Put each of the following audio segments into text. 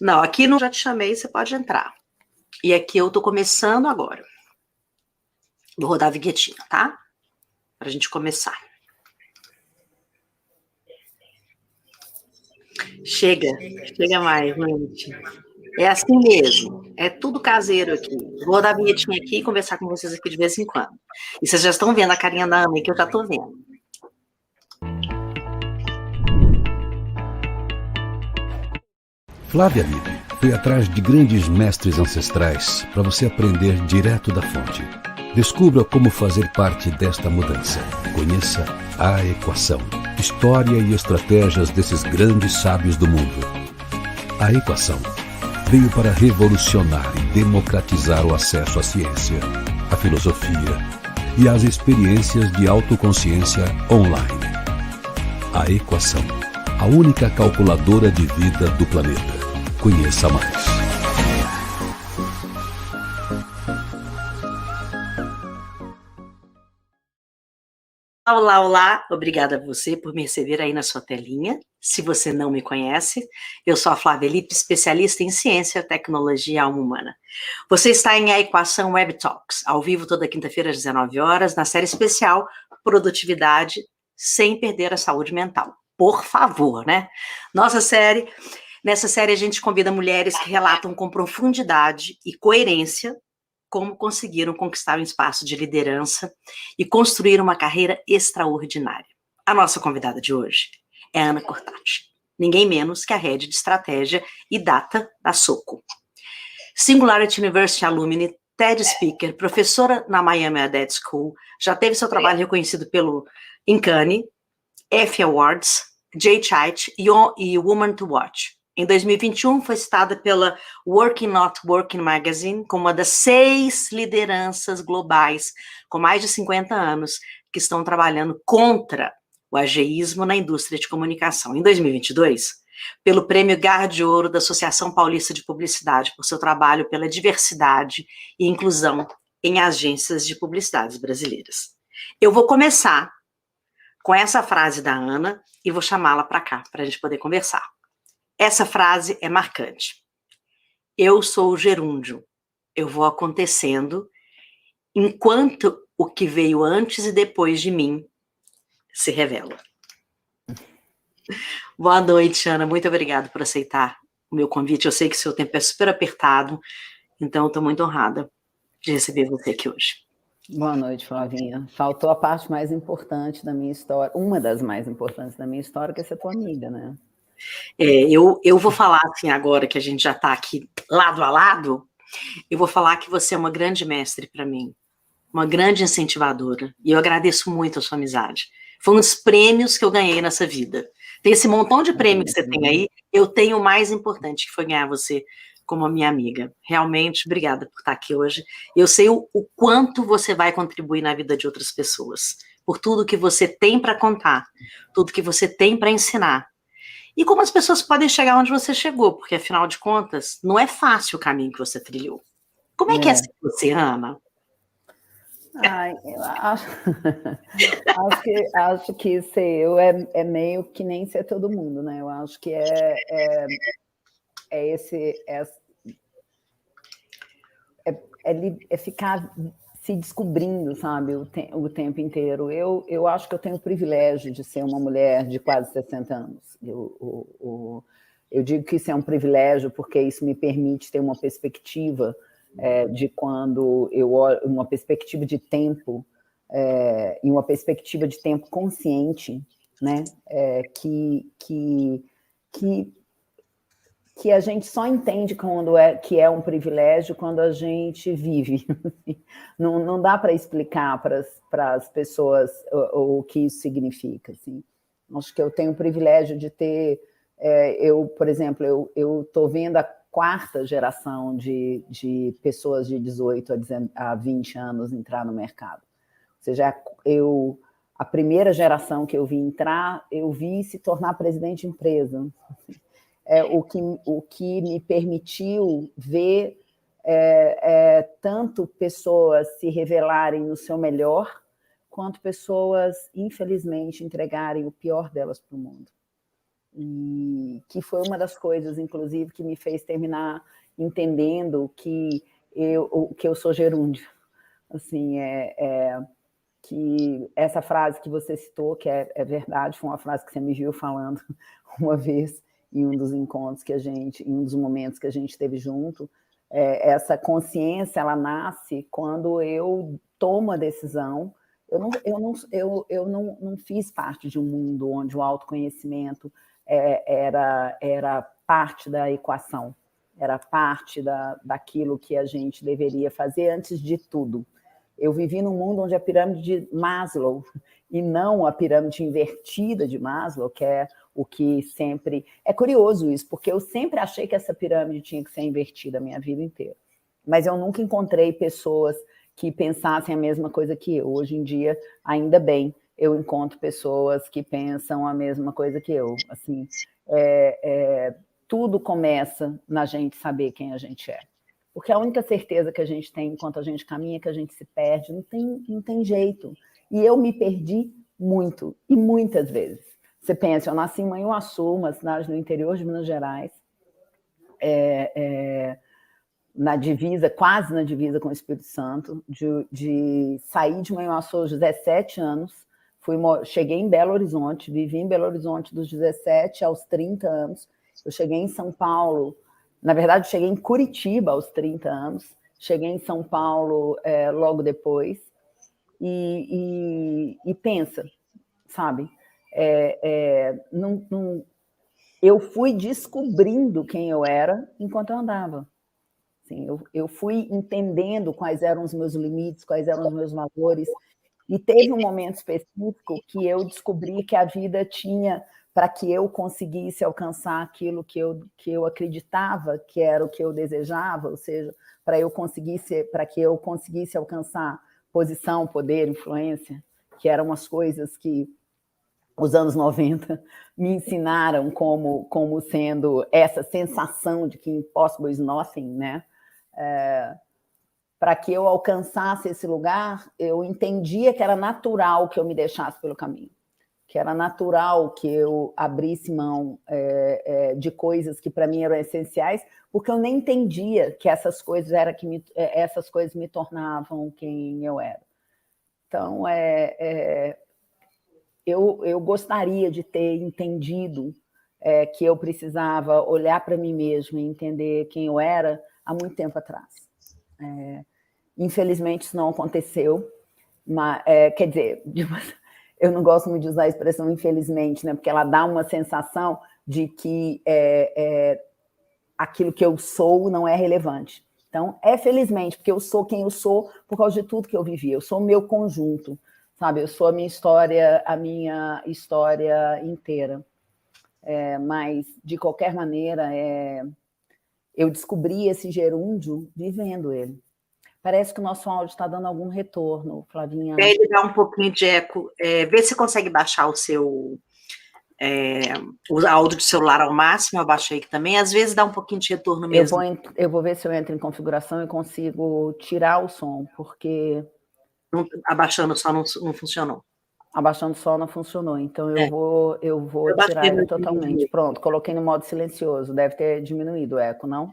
Não, aqui não já te chamei, você pode entrar. E aqui eu tô começando agora. Vou rodar a vinhetinha, tá? Pra gente começar. Chega mais, gente. É assim mesmo. É tudo caseiro aqui. Vou rodar a vinhetinha aqui e conversar com vocês aqui de vez em quando. E vocês já estão vendo a carinha da Ana que eu já tô vendo. Flávia Lippe foi atrás de grandes mestres ancestrais para você aprender direto da fonte. Descubra como fazer parte desta mudança. Conheça A Equação. História e estratégias desses grandes sábios do mundo. A Equação veio para revolucionar e democratizar o acesso à ciência, à filosofia e às experiências de autoconsciência online. A Equação, a única calculadora de vida do planeta. Conheça mais. Olá, olá. Obrigada a você por me receber aí na sua telinha. Se você não me conhece, eu sou a Flávia Lippe, especialista em ciência, tecnologia e alma humana. Você está em A Equação Web Talks, ao vivo toda quinta-feira às 19 horas, na série especial Produtividade sem perder a saúde mental. Por favor, né? Nessa série a gente convida mulheres que relatam com profundidade e coerência como conseguiram conquistar um espaço de liderança e construir uma carreira extraordinária. A nossa convidada de hoje é Ana Cortati, ninguém menos que a Head de Estratégia e Data da Soco. Singularity University Alumni, TED Speaker, professora na Miami Adett School, já teve seu trabalho reconhecido pelo Incani, Effie Awards, J-Chite e Woman to Watch. Em 2021, foi citada pela Working Not Working Magazine como uma das 6 lideranças globais com mais de 50 anos que estão trabalhando contra o ageísmo na indústria de comunicação. Em 2022, pelo Prêmio Garra de Ouro da Associação Paulista de Publicidade por seu trabalho pela diversidade e inclusão em agências de publicidades brasileiras. Eu vou começar com essa frase da Ana e vou chamá-la para cá, para a gente poder conversar. Essa frase é marcante. Eu sou o gerúndio. Eu vou acontecendo enquanto o que veio antes e depois de mim se revela. Boa noite, Ana. Muito obrigada por aceitar o meu convite. Eu sei que o seu tempo é super apertado, então eu estou muito honrada de receber você aqui hoje. Boa noite, Flavinha. Faltou a parte mais importante da minha história, uma das mais importantes da minha história, que é ser tua amiga, né? Eu vou falar assim agora que a gente já está aqui lado a lado, eu vou falar que você é uma grande mestre para mim, uma grande incentivadora, e eu agradeço muito a sua amizade. Foi um dos prêmios que eu ganhei nessa vida. Tem esse montão de prêmio que você tem aí, eu tenho o mais importante, que foi ganhar você como a minha amiga. Realmente, obrigada por estar aqui hoje. Eu sei o quanto você vai contribuir na vida de outras pessoas, por tudo que você tem para contar, tudo que você tem para ensinar. E como as pessoas podem chegar onde você chegou, porque, afinal de contas, não é fácil o caminho que você trilhou. Como é que é ser você, Ana? Ai, eu acho que ser eu é meio que nem ser todo mundo, né? Eu acho que é ficar se descobrindo, sabe, o tempo inteiro. Eu acho que eu tenho o privilégio de ser uma mulher de quase 60 anos. Eu digo que isso é um privilégio porque isso me permite ter uma perspectiva de quando eu olho, uma perspectiva de tempo e uma perspectiva de tempo consciente, né, que a gente só entende que é um privilégio quando a gente vive. Não dá para explicar para as pessoas o que isso significa. Assim. Acho que eu tenho o privilégio de ter... por exemplo, eu estou vendo a 4ª geração de pessoas de 18 a 20 anos entrar no mercado. Ou seja, a primeira geração que eu vi entrar, eu vi se tornar presidente de empresa. O que me permitiu ver tanto pessoas se revelarem no seu melhor, quanto pessoas, infelizmente, entregarem o pior delas para o mundo. E que foi uma das coisas, inclusive, que me fez terminar entendendo que eu sou gerúndio. Assim, que essa frase que você citou, que é verdade, foi uma frase que você me viu falando uma vez em um dos encontros que em um dos momentos que a gente teve junto. Essa consciência, ela nasce quando eu tomo a decisão. Eu não fiz parte de um mundo onde o autoconhecimento era parte da equação, era parte daquilo que a gente deveria fazer antes de tudo. Eu vivi num mundo onde a pirâmide de Maslow, e não a pirâmide invertida de Maslow, que é o que sempre... É curioso isso, porque eu sempre achei que essa pirâmide tinha que ser invertida a minha vida inteira. Mas eu nunca encontrei pessoas que pensassem a mesma coisa que eu. Hoje em dia, ainda bem, eu encontro pessoas que pensam a mesma coisa que eu. Assim, tudo começa na gente saber quem a gente é. Porque a única certeza que a gente tem enquanto a gente caminha é que a gente se perde, não tem jeito. E eu me perdi muito, e muitas vezes. Você pensa, eu nasci em Manhuaçu, uma cidade no interior de Minas Gerais, na divisa, quase na divisa com o Espírito Santo, de sair de Manhuaçu aos 17 anos, cheguei em Belo Horizonte, vivi em Belo Horizonte dos 17 aos 30 anos, eu cheguei em São Paulo. Na verdade, cheguei em Curitiba aos 30 anos, cheguei em São Paulo logo depois, e pensa, sabe? Eu fui descobrindo quem eu era enquanto eu andava. Assim, eu fui entendendo quais eram os meus limites, quais eram os meus valores, e teve um momento específico que eu descobri que a vida tinha... para que eu conseguisse alcançar aquilo que eu acreditava que era o que eu desejava, ou seja, para que eu conseguisse alcançar posição, poder, influência, que eram as coisas que os anos 90 me ensinaram como sendo essa sensação de que impossible is nothing, né? Para que eu alcançasse esse lugar, eu entendia que era natural que eu me deixasse pelo caminho, que era natural que eu abrisse mão de coisas que para mim eram essenciais, porque eu nem entendia que essas coisas me tornavam quem eu era. Então, eu gostaria de ter entendido que eu precisava olhar para mim mesma e entender quem eu era há muito tempo atrás. Infelizmente, isso não aconteceu, mas, quer dizer... Eu não gosto muito de usar a expressão infelizmente, né? Porque ela dá uma sensação de que aquilo que eu sou não é relevante. Então, felizmente, porque eu sou quem eu sou por causa de tudo que eu vivi. Eu sou o meu conjunto, sabe? Eu sou a minha história inteira. Mas, de qualquer maneira, eu descobri esse gerúndio vivendo ele. Parece que o nosso áudio está dando algum retorno, Flavinha. Ele dá um pouquinho de eco. Vê se consegue baixar o áudio do celular ao máximo. Eu baixei aqui também. Às vezes dá um pouquinho de retorno mesmo. Eu vou ver se eu entro em configuração e consigo tirar o som, porque... Abaixando só não funcionou. Abaixando só não funcionou, então eu vou tirar ele totalmente. Pronto, coloquei no modo silencioso. Deve ter diminuído o eco, não?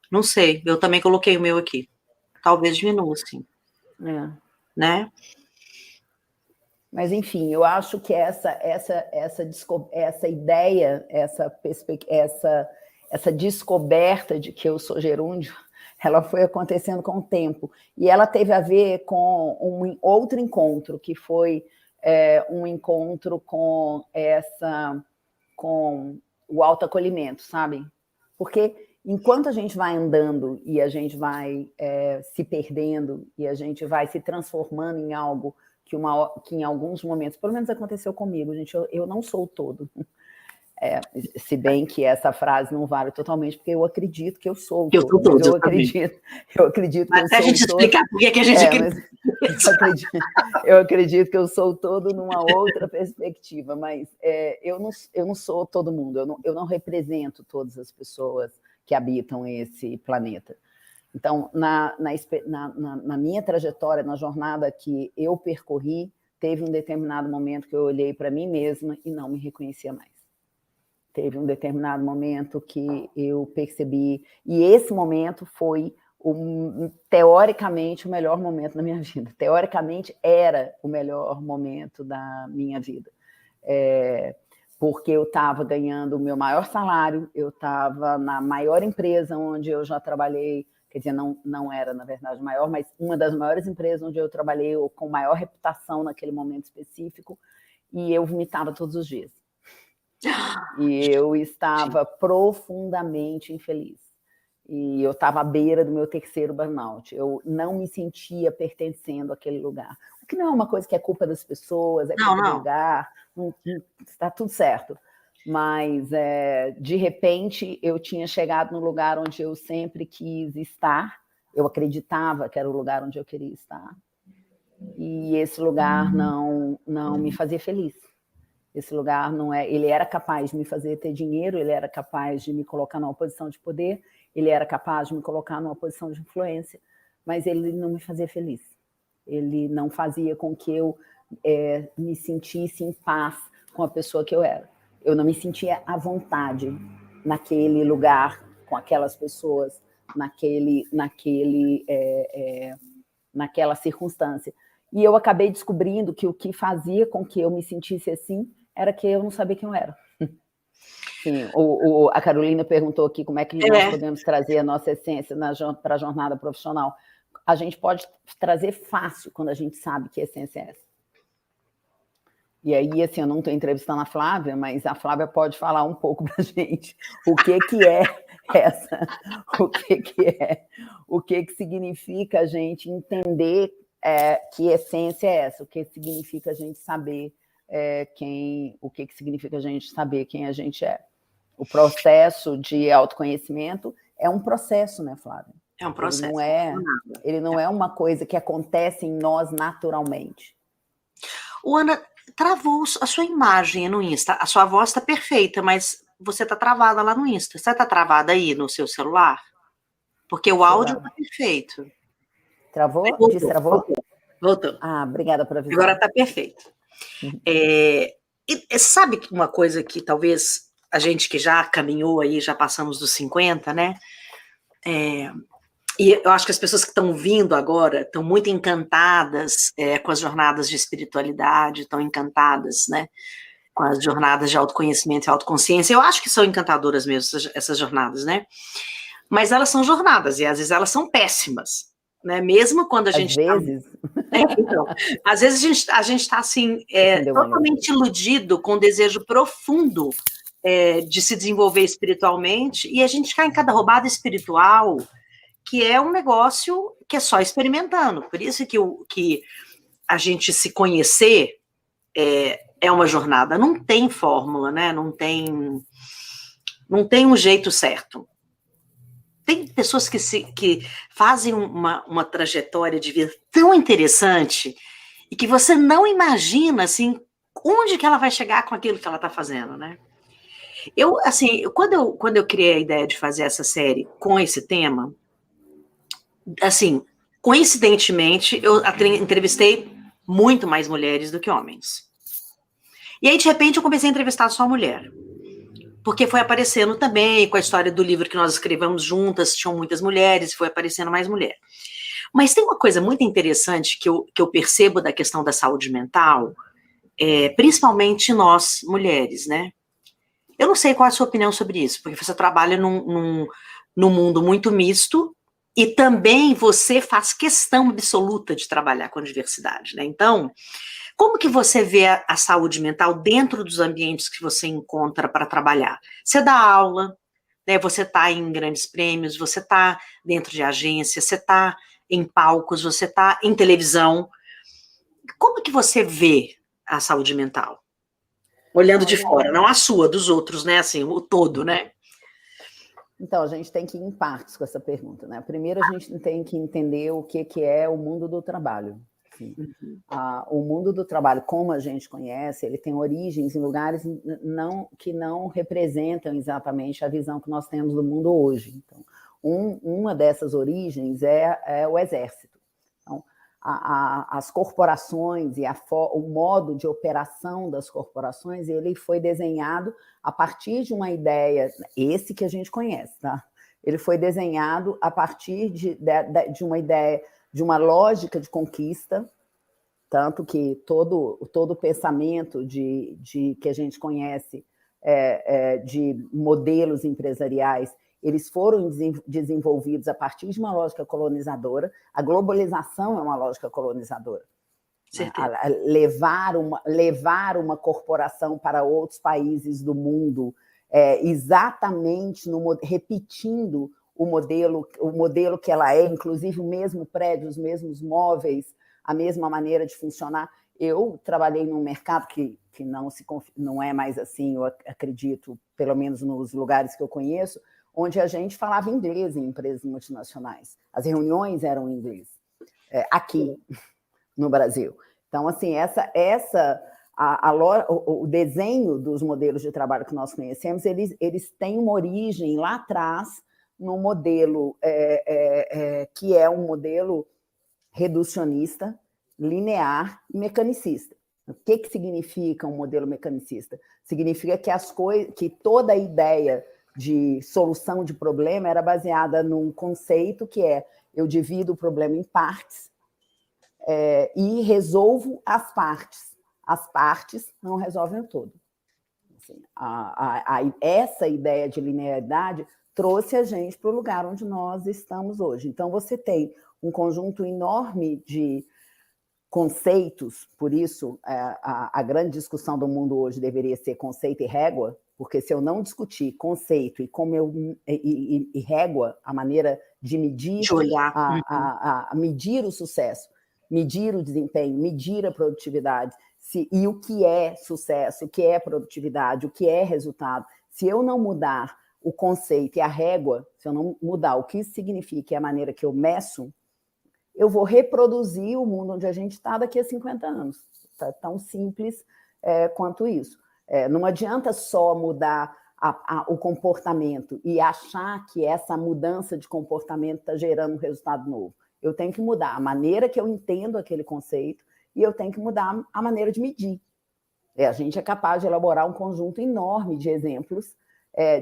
Não sei, eu também coloquei o meu aqui. Talvez diminua, sim. Né? Mas, enfim, eu acho que essa ideia, essa descoberta de que eu sou gerúndio, ela foi acontecendo com o tempo. E ela teve a ver com um outro encontro, que foi um encontro com o autoacolhimento, sabe? Porque... enquanto a gente vai andando e a gente vai se perdendo e a gente vai se transformando em algo que em alguns momentos, pelo menos aconteceu comigo, gente, eu não sou o todo. Se bem que essa frase não vale totalmente, porque eu acredito que eu sou o todo. Mas eu acredito que eu sou o todo. Até a gente explicar por que a gente acredita. Eu acredito que eu sou o todo numa outra perspectiva, mas eu não sou todo mundo, eu não represento todas as pessoas que habitam esse planeta. Então, na minha trajetória, na jornada que eu percorri, teve um determinado momento que eu olhei para mim mesma e não me reconhecia mais. Teve um determinado momento que eu percebi, e esse momento foi, teoricamente, o melhor momento da minha vida. Teoricamente, era o melhor momento da minha vida. Porque eu estava ganhando o meu maior salário, eu estava na maior empresa onde eu já trabalhei, quer dizer, não era, na verdade, maior, mas uma das maiores empresas onde eu trabalhei, com maior reputação naquele momento específico, e eu vomitava todos os dias. E eu estava profundamente infeliz. E eu estava à beira do meu terceiro burnout. Eu não me sentia pertencendo àquele lugar. O que não é uma coisa que é culpa das pessoas, é culpa do lugar, está tudo certo. Mas, de repente, eu tinha chegado no lugar onde eu sempre quis estar, eu acreditava que era o lugar onde eu queria estar, e esse lugar não me fazia feliz. Esse lugar não é... Ele era capaz de me fazer ter dinheiro, ele era capaz de me colocar numa posição de poder, ele era capaz de me colocar numa posição de influência, mas ele não me fazia feliz. Ele não fazia com que eu me sentisse em paz com a pessoa que eu era. Eu não me sentia à vontade naquele lugar, com aquelas pessoas, naquela circunstância. E eu acabei descobrindo que o que fazia com que eu me sentisse assim era que eu não sabia quem eu era. Sim, a Carolina perguntou aqui como é que nós podemos trazer a nossa essência para a jornada profissional. A gente pode trazer fácil quando a gente sabe que essência é essa. E aí, assim, eu não estou entrevistando a Flávia, mas a Flávia pode falar um pouco para a gente o que é essa, o que significa a gente entender que essência é essa, o que significa a gente saber o que significa a gente saber quem a gente é. O processo de autoconhecimento é um processo, né, Flávia? É um processo. Ele não é uma coisa que acontece em nós naturalmente. Ana, travou a sua imagem no Insta. A sua voz está perfeita, mas você está travada lá no Insta. Você está travada aí no seu celular? Porque o áudio está perfeito. Travou? Destravou? Voltou. Ah, obrigada por avisar. Agora está perfeito. Sabe uma coisa que talvez a gente que já caminhou aí, já passamos dos 50, né? E eu acho que as pessoas que estão vindo agora estão muito encantadas com as jornadas de espiritualidade, estão encantadas, né, com as jornadas de autoconhecimento e autoconsciência. Eu acho que são encantadoras mesmo essas jornadas, né? Mas elas são jornadas e às vezes elas são péssimas, né? Mesmo quando a gente... Às vezes? Então, às vezes a gente está assim, totalmente iludido com o desejo profundo de se desenvolver espiritualmente e a gente cai em cada roubada espiritual que é um negócio que é só experimentando. Por isso que a gente se conhecer é uma jornada. Não tem fórmula, né? Não tem um jeito certo. Tem pessoas que fazem uma trajetória de vida tão interessante e que você não imagina, assim, onde que ela vai chegar com aquilo que ela está fazendo, né? Quando eu criei a ideia de fazer essa série com esse tema, assim, coincidentemente, eu entrevistei muito mais mulheres do que homens. E aí, de repente, eu comecei a entrevistar só mulher. Porque foi aparecendo também, com a história do livro que nós escrevemos juntas, tinham muitas mulheres, foi aparecendo mais mulher. Mas tem uma coisa muito interessante que eu percebo da questão da saúde mental, principalmente nós, mulheres, né? Eu não sei qual é a sua opinião sobre isso, porque você trabalha num mundo muito misto, e também você faz questão absoluta de trabalhar com a diversidade, né? Então, como que você vê a saúde mental dentro dos ambientes que você encontra para trabalhar? Você dá aula, né? Você está em grandes prêmios, você está dentro de agência, você está em palcos, você está em televisão. Como que você vê a saúde mental? Olhando de fora, não a sua, dos outros, né? Assim, o todo, né? Então, a gente tem que ir em partes com essa pergunta, né? Primeiro, a gente tem que entender o que é o mundo do trabalho. Assim. O mundo do trabalho, como a gente conhece, ele tem origens em lugares que não representam exatamente a visão que nós temos do mundo hoje. Então, uma dessas origens é o exército. Então, as corporações e o modo de operação das corporações, ele foi desenhado a partir de uma ideia, esse que a gente conhece, tá? Ele foi desenhado a partir de uma ideia, de uma lógica de conquista, tanto que todo o pensamento que a gente conhece de modelos empresariais, eles foram desenvolvidos a partir de uma lógica colonizadora. A globalização é uma lógica colonizadora. Levar uma corporação para outros países do mundo, exatamente repetindo o modelo que ela é, inclusive o mesmo prédio, os mesmos móveis, a mesma maneira de funcionar. Eu trabalhei num mercado que não é mais assim, eu acredito, pelo menos nos lugares que eu conheço, onde a gente falava inglês em empresas multinacionais. As reuniões eram em inglês, aqui no Brasil. Então, assim, o desenho dos modelos de trabalho que nós conhecemos, eles têm uma origem lá atrás, num modelo que é um modelo reducionista, linear e mecanicista. O que significa um modelo mecanicista? Significa que toda a ideia de solução de problema era baseada num conceito que eu divido o problema em partes e resolvo as partes. As partes não resolvem o todo. Assim, essa ideia de linearidade trouxe a gente para o lugar onde nós estamos hoje. Então, você tem um conjunto enorme de conceitos, por isso a grande discussão do mundo hoje deveria ser conceito e régua, porque se eu não discutir conceito e régua, a maneira de medir, de olhar. Medir o sucesso, medir o desempenho, medir a produtividade, e o que é sucesso, o que é produtividade, o que é resultado. Se eu não mudar o conceito e a régua, se eu não mudar o que isso significa e a maneira que eu meço, eu vou reproduzir o mundo onde a gente está daqui a 50 anos. Tá tão simples quanto isso. Não adianta só mudar o comportamento e achar que essa mudança de comportamento está gerando um resultado novo. Eu tenho que mudar a maneira que eu entendo aquele conceito e eu tenho que mudar a maneira de medir. A gente é capaz de elaborar um conjunto enorme de exemplos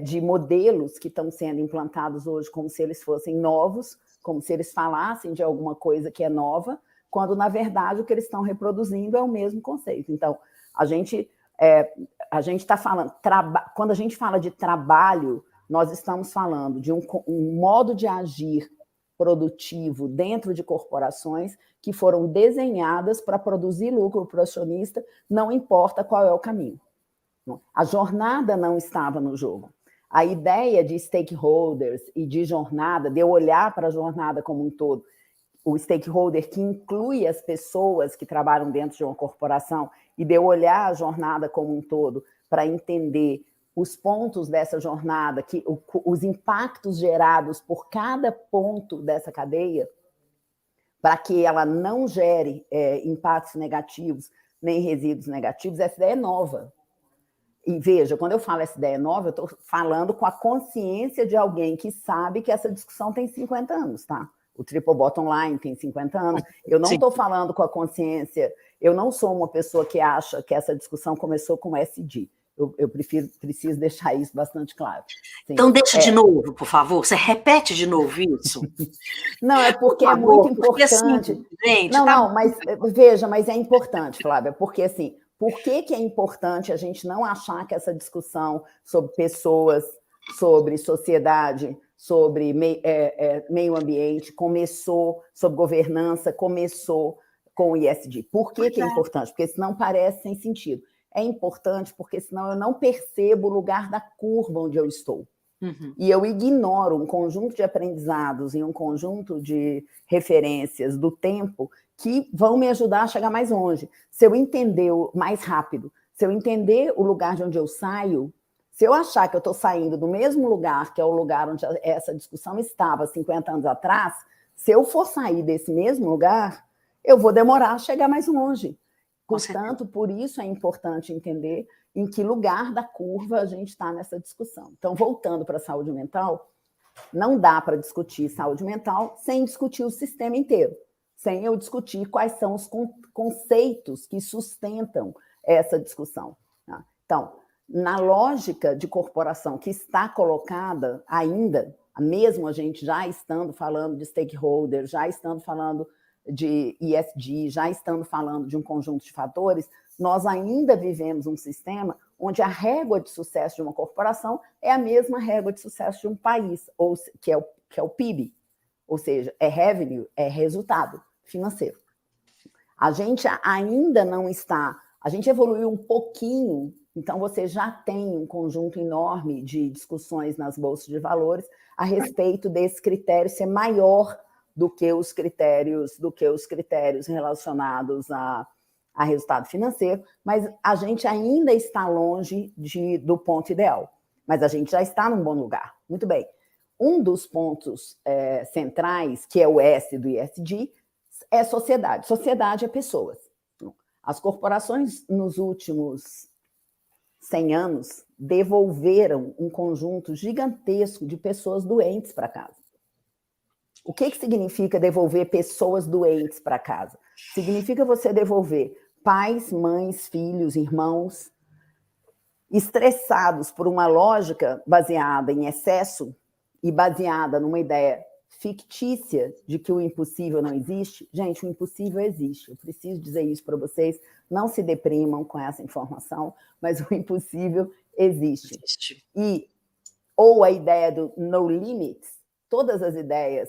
de modelos que estão sendo implantados hoje como se eles fossem novos, como se eles falassem de alguma coisa que é nova, quando, na verdade, o que eles estão reproduzindo é o mesmo conceito. Então, a gente está falando... Quando a gente fala de trabalho, nós estamos falando de um modo de agir produtivo dentro de corporações que foram desenhadas para produzir lucro para o acionista, não importa qual é o caminho. A jornada não estava no jogo. A ideia de stakeholders e de jornada, de eu olhar para a jornada como um todo, o stakeholder que inclui as pessoas que trabalham dentro de uma corporação, e de eu olhar a jornada como um todo para entender os pontos dessa jornada, os impactos gerados por cada ponto dessa cadeia, para que ela não gere impactos negativos nem resíduos negativos, essa ideia é nova. E veja, quando eu falo essa ideia nova, eu estou falando com a consciência de alguém que sabe que essa discussão tem 50 anos, tá? O Triple Bottom Line tem 50 anos. Eu não estou falando com a consciência, eu não sou uma pessoa que acha que essa discussão começou com o SD. Eu preciso deixar isso bastante claro. Sim. Então, deixa de novo, por favor. Você repete de novo isso? Não, é porque é muito importante. Assim, gente, mas veja, mas é importante, Flávia, porque assim, por que é importante a gente não achar que essa discussão sobre pessoas, sobre sociedade, sobre meio ambiente, sobre governança, começou com o ISD? Por que é importante? Porque senão parece sem sentido. É importante porque senão eu não percebo o lugar da curva onde eu estou. Uhum. E eu ignoro um conjunto de aprendizados e um conjunto de referências do tempo que vão me ajudar a chegar mais longe. Se eu entender mais rápido, se eu entender o lugar de onde eu saio, se eu achar que eu estou saindo do mesmo lugar, que é o lugar onde essa discussão estava 50 anos atrás, se eu for sair desse mesmo lugar, eu vou demorar a chegar mais longe. Portanto, por isso é importante entender em que lugar da curva a gente está nessa discussão. Então, voltando para a saúde mental, não dá para discutir saúde mental sem discutir o sistema inteiro. sem eu discutir quais são os conceitos que sustentam essa discussão. Tá? Então, na lógica de corporação que está colocada ainda, mesmo a gente já estando falando de stakeholder, já estando falando de ESG, já estando falando de um conjunto de fatores, nós ainda vivemos um sistema onde a régua de sucesso de uma corporação é a mesma régua de sucesso de um país, que é o PIB, ou seja, é revenue, é resultado financeiro. A gente ainda não está, a gente evoluiu um pouquinho, então você já tem um conjunto enorme de discussões nas bolsas de valores a respeito desse critério ser maior do que os critérios relacionados a resultado financeiro, mas a gente ainda está longe do ponto ideal, mas a gente já está num bom lugar. Muito bem. Um dos pontos centrais, que é o S do ESG, é sociedade. Sociedade é pessoas. As corporações, nos últimos 100 anos, devolveram um conjunto gigantesco de pessoas doentes para casa. O que significa devolver pessoas doentes para casa? Significa você devolver pais, mães, filhos, irmãos, estressados por uma lógica baseada em excesso e baseada numa ideia fictícia de que o impossível não existe. Gente, o impossível existe. Eu preciso dizer isso para vocês. Não se deprimam com essa informação, mas o impossível existe. Ou a ideia do no limits, todas as ideias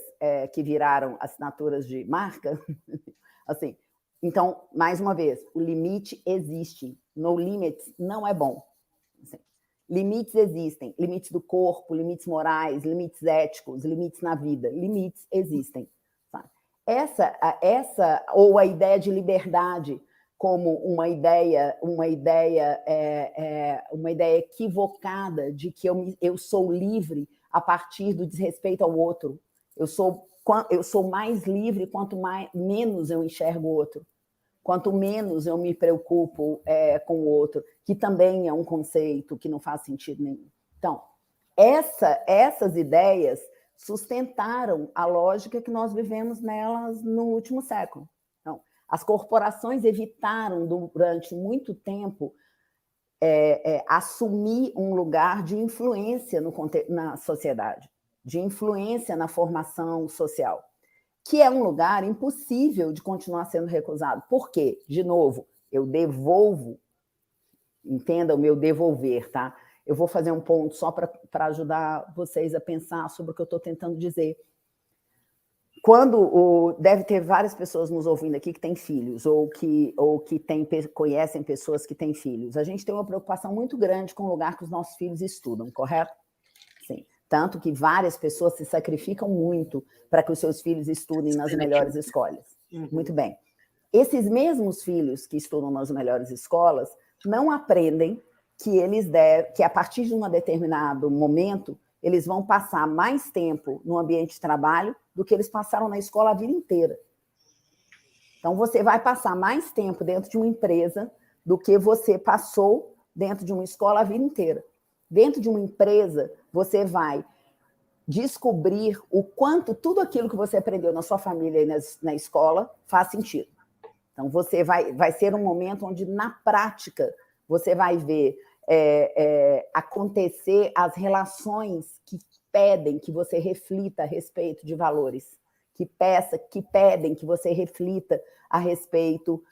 que viraram assinaturas de marca, assim, então, mais uma vez, o limite existe. No limits não é bom. Assim, limites existem, limites do corpo, limites morais, limites éticos, limites na vida, limites existem. Sabe? Essa ou a ideia de liberdade como uma ideia equivocada de que eu sou livre a partir do desrespeito ao outro. Eu sou mais livre quanto menos eu enxergo o outro, quanto menos eu me preocupo com o outro, que também é um conceito que não faz sentido nenhum. Então, essas ideias sustentaram a lógica que nós vivemos nelas no último século. Então, as corporações evitaram, durante muito tempo, assumir um lugar de influência na sociedade, de influência na formação social, que é um lugar impossível de continuar sendo recusado. Por quê? De novo, eu devolvo, entenda o meu devolver, tá? Eu vou fazer um ponto só para ajudar vocês a pensar sobre o que eu estou tentando dizer. Deve ter várias pessoas nos ouvindo aqui que têm filhos, ou que conhecem pessoas que têm filhos. A gente tem uma preocupação muito grande com o lugar que os nossos filhos estudam, correto? Sim. Tanto que várias pessoas se sacrificam muito para que os seus filhos estudem nas melhores escolas. Uhum. Muito bem. Esses mesmos filhos que estudam nas melhores escolas não aprendem que a partir de um determinado momento eles vão passar mais tempo no ambiente de trabalho do que eles passaram na escola a vida inteira. Então, você vai passar mais tempo dentro de uma empresa do que você passou dentro de uma escola a vida inteira. Dentro de uma empresa, você vai descobrir o quanto tudo aquilo que você aprendeu na sua família e na escola faz sentido. Então, você vai ser um momento onde, na prática, você vai ver acontecer as relações que pedem que você reflita a respeito de valores, que pedem que você reflita a respeito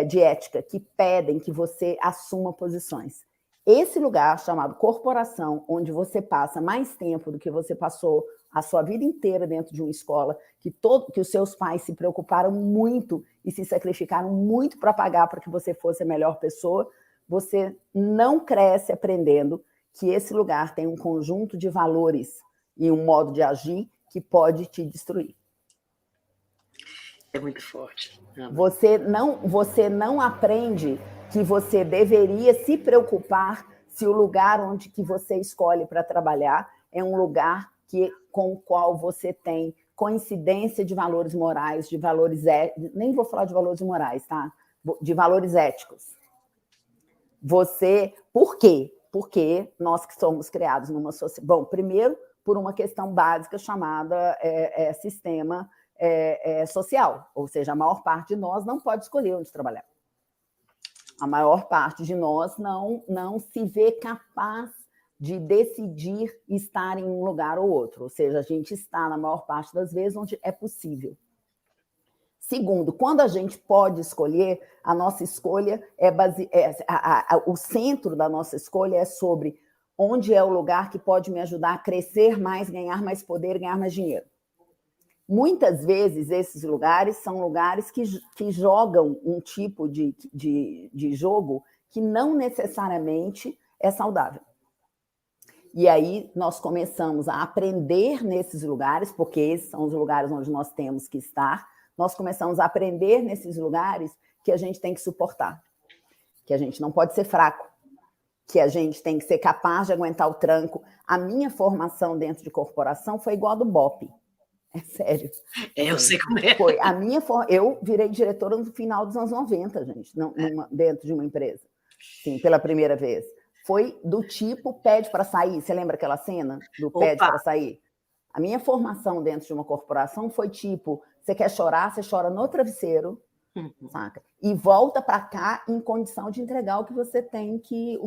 de ética, que pedem que você assuma posições. Esse lugar chamado corporação, onde você passa mais tempo do que você passou a sua vida inteira dentro de uma escola, que os seus pais se preocuparam muito e se sacrificaram muito para pagar para que você fosse a melhor pessoa, você não cresce aprendendo que esse lugar tem um conjunto de valores e um modo de agir que pode te destruir. É muito forte. Você não aprende que você deveria se preocupar se o lugar onde que você escolhe para trabalhar é um lugar com o qual você tem coincidência de valores morais, de valores nem vou falar de valores morais, tá? De valores éticos. Por quê? Porque nós que somos criados numa sociedade... Bom, primeiro, por uma questão básica chamada sistema social, ou seja, a maior parte de nós não pode escolher onde trabalhar. A maior parte de nós não se vê capaz de decidir estar em um lugar ou outro, ou seja, a gente está, na maior parte das vezes, onde é possível. Segundo, quando a gente pode escolher, a nossa escolha o centro da nossa escolha é sobre onde é o lugar que pode me ajudar a crescer mais, ganhar mais poder, ganhar mais dinheiro. Muitas vezes, esses lugares são lugares que jogam um tipo de jogo que não necessariamente é saudável. E aí nós começamos a aprender nesses lugares, porque esses são os lugares onde nós temos que estar, nós começamos a aprender nesses lugares que a gente tem que suportar, que a gente não pode ser fraco, que a gente tem que ser capaz de aguentar o tranco. A minha formação dentro de corporação foi igual a do BOPE. É sério. Eu sei como é. Foi a minha eu virei diretora no final dos anos 90, gente, dentro de uma empresa. Sim, pela primeira vez. Foi do tipo pede para sair. Você lembra aquela cena do pede para sair? A minha formação dentro de uma corporação foi tipo, você quer chorar, você chora no travesseiro, saca? E volta para cá em condição de entregar o que você tem que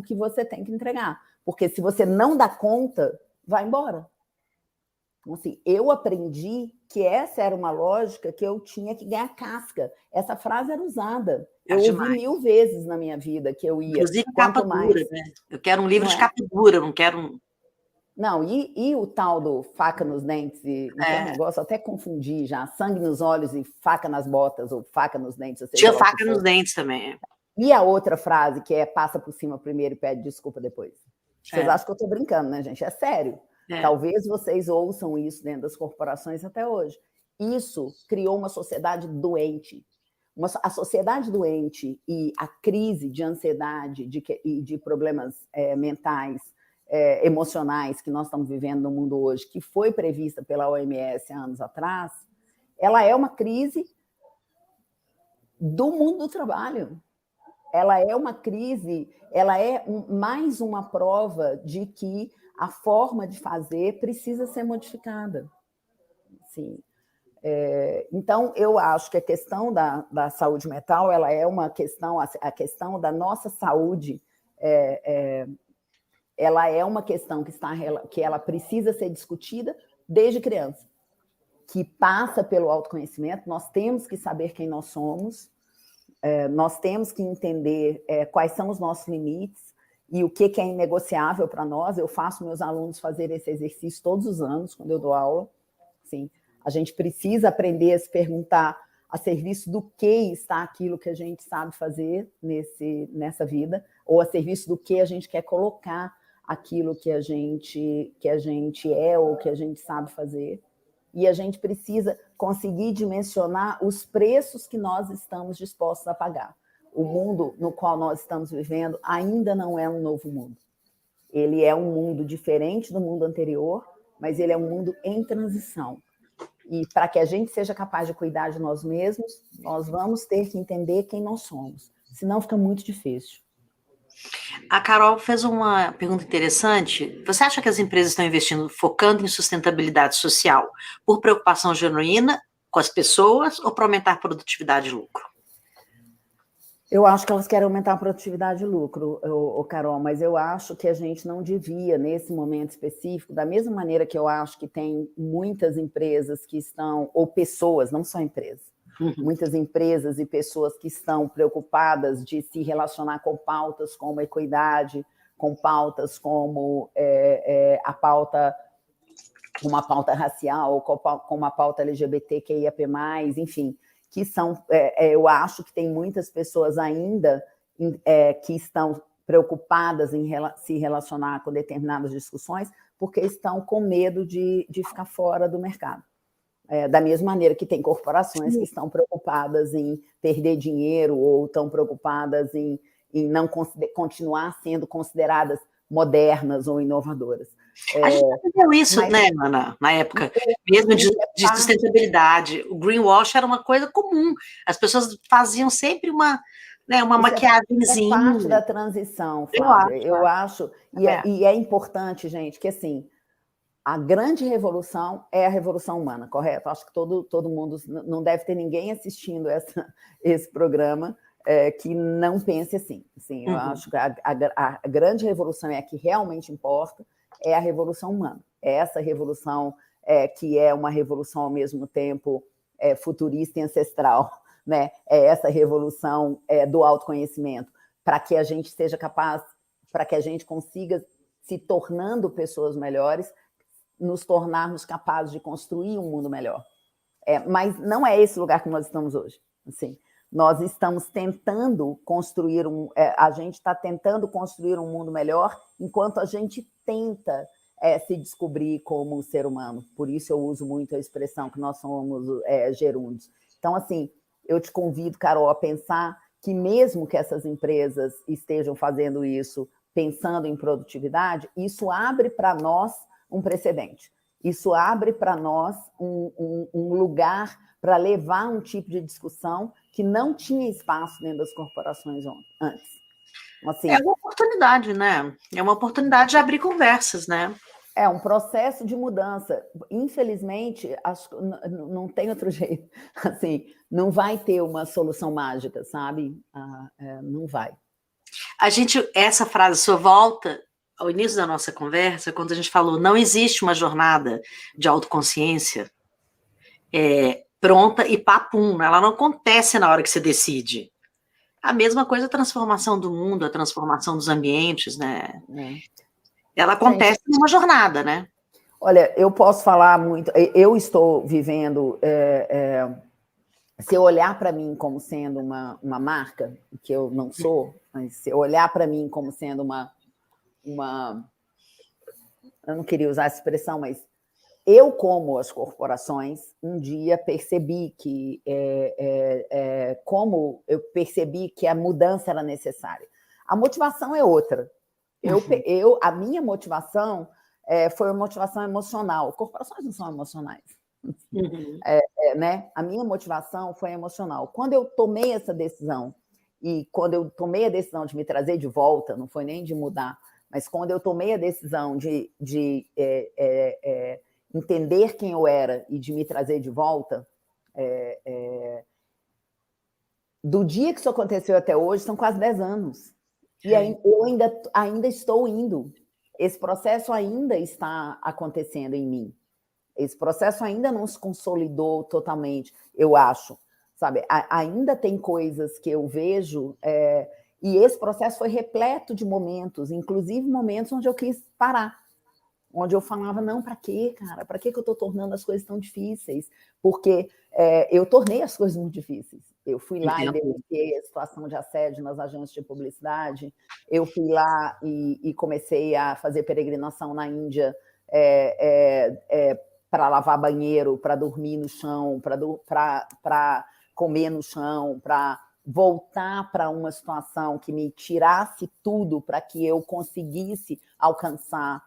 entregar. Porque se você não dá conta, vai embora. Então, assim, eu aprendi que essa era uma lógica que eu tinha que ganhar casca. Essa frase era usada. Eu ouvi 1000 vezes na minha vida que eu ia. Inclusive capa dura, né? Eu quero um livro de capa dura, não quero um... Não, e o tal do faca nos dentes, negócio, até confundi já, sangue nos olhos e faca nas botas, ou faca nos dentes. Tinha faca nos dentes também. E a outra frase, que é passa por cima primeiro e pede desculpa depois. Vocês acham que eu estou brincando, né, gente? É sério. Talvez vocês ouçam isso dentro das corporações até hoje. Isso criou uma sociedade doente. A sociedade doente e a crise de ansiedade e de problemas mentais, emocionais que nós estamos vivendo no mundo hoje, que foi prevista pela OMS há anos atrás, ela é uma crise do mundo do trabalho. Ela é uma crise, ela é mais uma prova de que a forma de fazer precisa ser modificada. Sim. Então, eu acho que a questão da saúde mental, ela é uma questão, a questão da nossa saúde, ela é uma questão que ela precisa ser discutida desde criança, que passa pelo autoconhecimento. Nós temos que saber quem nós somos, nós temos que entender quais são os nossos limites e o que é inegociável para nós. Eu faço meus alunos fazer esse exercício todos os anos, quando eu dou aula. Sim, a gente precisa aprender a se perguntar a serviço do que está aquilo que a gente sabe fazer nessa vida, ou a serviço do que a gente quer colocar aquilo que a gente é ou que a gente sabe fazer. E a gente precisa conseguir dimensionar os preços que nós estamos dispostos a pagar. O mundo no qual nós estamos vivendo ainda não é um novo mundo. Ele é um mundo diferente do mundo anterior, mas ele é um mundo em transição. E para que a gente seja capaz de cuidar de nós mesmos, nós vamos ter que entender quem nós somos. Senão fica muito difícil. A Carol fez uma pergunta interessante. Você acha que as empresas estão investindo, focando em sustentabilidade social por preocupação genuína com as pessoas ou para aumentar a produtividade e lucro? Eu acho que elas querem aumentar a produtividade e lucro, Carol, mas eu acho que a gente não devia, nesse momento específico, da mesma maneira que eu acho que tem muitas empresas que estão, ou pessoas, não só empresas, muitas empresas e pessoas que estão preocupadas de se relacionar com pautas como equidade, com pautas como a pauta racial, como a pauta LGBTQIAP+, enfim, que são, eu acho que tem muitas pessoas ainda que estão preocupadas em se relacionar com determinadas discussões porque estão com medo de ficar fora do mercado. Da mesma maneira que tem corporações que estão preocupadas em perder dinheiro ou estão preocupadas em não continuar sendo consideradas modernas ou inovadoras. A gente aprendeu isso, né, Ana, na época, mesmo de sustentabilidade. O greenwash era uma coisa comum. As pessoas faziam sempre uma maquiagemzinha. É parte da transição, Flávia. Eu acho. E é importante, gente, que assim, A grande revolução é a revolução humana, correto? Acho que todo mundo, não deve ter ninguém assistindo esse programa que não pense assim. Assim, eu acho que a grande revolução é a que realmente importa, é a revolução humana. É essa revolução que é uma revolução ao mesmo tempo futurista e ancestral, né? É essa revolução do autoconhecimento, para que a gente seja capaz, para que a gente consiga, se tornando pessoas melhores, nos tornarmos capazes de construir um mundo melhor. Mas não é esse lugar que nós estamos hoje. Assim, nós estamos tentando construir a gente está tentando construir um mundo melhor enquanto a gente tenta se descobrir como ser humano. Por isso eu uso muito a expressão que nós somos gerúndios. Então, assim, eu te convido, Carol, a pensar que mesmo que essas empresas estejam fazendo isso pensando em produtividade, isso abre para nós um precedente. Isso abre para nós um lugar para levar um tipo de discussão que não tinha espaço dentro das corporações antes. Assim, é uma oportunidade, né? É uma oportunidade de abrir conversas, né? É um processo de mudança. Infelizmente, acho que não tem outro jeito. Assim, não vai ter uma solução mágica, sabe? Não vai. Essa frase só volta ao início da nossa conversa, quando a gente falou, não existe uma jornada de autoconsciência pronta e papum, ela não acontece na hora que você decide. A mesma coisa a transformação do mundo, a transformação dos ambientes, né? Ela acontece numa jornada, né? Olha, eu posso falar muito, eu estou vivendo, se eu olhar para mim como sendo uma marca, que eu não sou, mas se eu olhar para mim como sendo uma eu não queria usar essa expressão, mas eu, como as corporações, um dia percebi que, como eu percebi que a mudança era necessária. A motivação é outra. A minha motivação foi uma motivação emocional. Corporações não são emocionais. Né? A minha motivação foi emocional. Quando eu tomei essa decisão, e quando eu tomei a decisão de me trazer de volta, não foi nem de mudar, mas quando eu tomei a decisão de entender quem eu era e de me trazer de volta, do dia que isso aconteceu até hoje, são quase 10 anos. E eu ainda estou indo. Esse processo ainda está acontecendo em mim. Esse processo ainda não se consolidou totalmente, eu acho. Sabe? Ainda tem coisas que eu vejo, e esse processo foi repleto de momentos, inclusive momentos onde eu quis parar. Onde eu falava, não, para quê, cara? Para que eu estou tornando as coisas tão difíceis? Porque eu tornei as coisas muito difíceis. Eu fui lá e denunciei a situação de assédio nas agências de publicidade, eu fui lá e comecei a fazer peregrinação na Índia para lavar banheiro, para dormir no chão, para comer no chão, para voltar para uma situação que me tirasse tudo para que eu conseguisse alcançar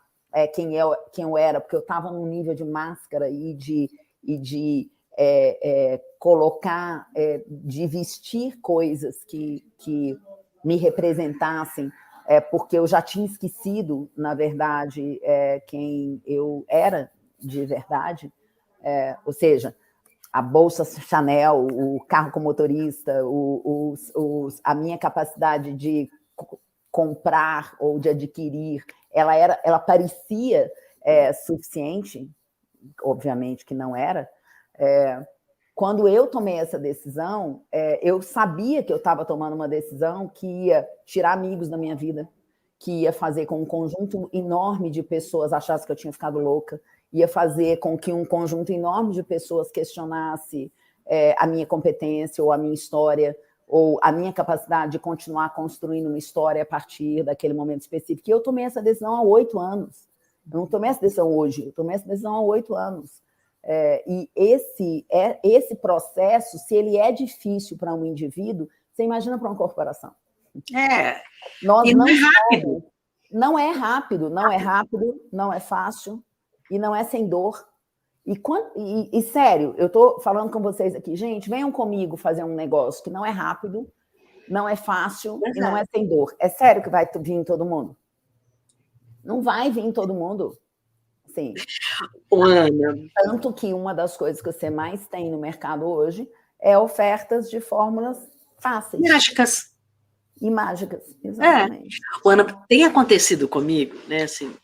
quem eu era, porque eu estava num nível de máscara e de colocar, de vestir coisas que me representassem, porque eu já tinha esquecido, na verdade, quem eu era de verdade, ou seja, a bolsa Chanel, o carro com motorista, a minha capacidade de comprar ou de adquirir, ela parecia suficiente, obviamente que não era. Quando eu tomei essa decisão, eu sabia que eu estava tomando uma decisão que ia tirar amigos da minha vida, que ia fazer com um conjunto enorme de pessoas achasse que eu tinha ficado louca, ia fazer com que um conjunto enorme de pessoas questionasse a minha competência ou a minha história, ou a minha capacidade de continuar construindo uma história a partir daquele momento específico. E eu tomei essa decisão há 8 anos. Eu não tomei essa decisão hoje, eu tomei essa decisão há 8 anos. E esse processo, se ele é difícil para um indivíduo, você imagina para uma corporação. Nós não é rápido. Não é rápido, não é fácil, e não é sem dor. E sério, eu estou falando com vocês aqui, gente, venham comigo fazer um negócio que não é rápido, não é fácil e não é sem dor. É sério que vai vir todo mundo? Não vai vir todo mundo, Sim. Ana. Tanto que uma das coisas que você mais tem no mercado hoje é ofertas de fórmulas fáceis. Mágicas. E mágicas, exatamente. Ana, tem acontecido comigo, né, assim,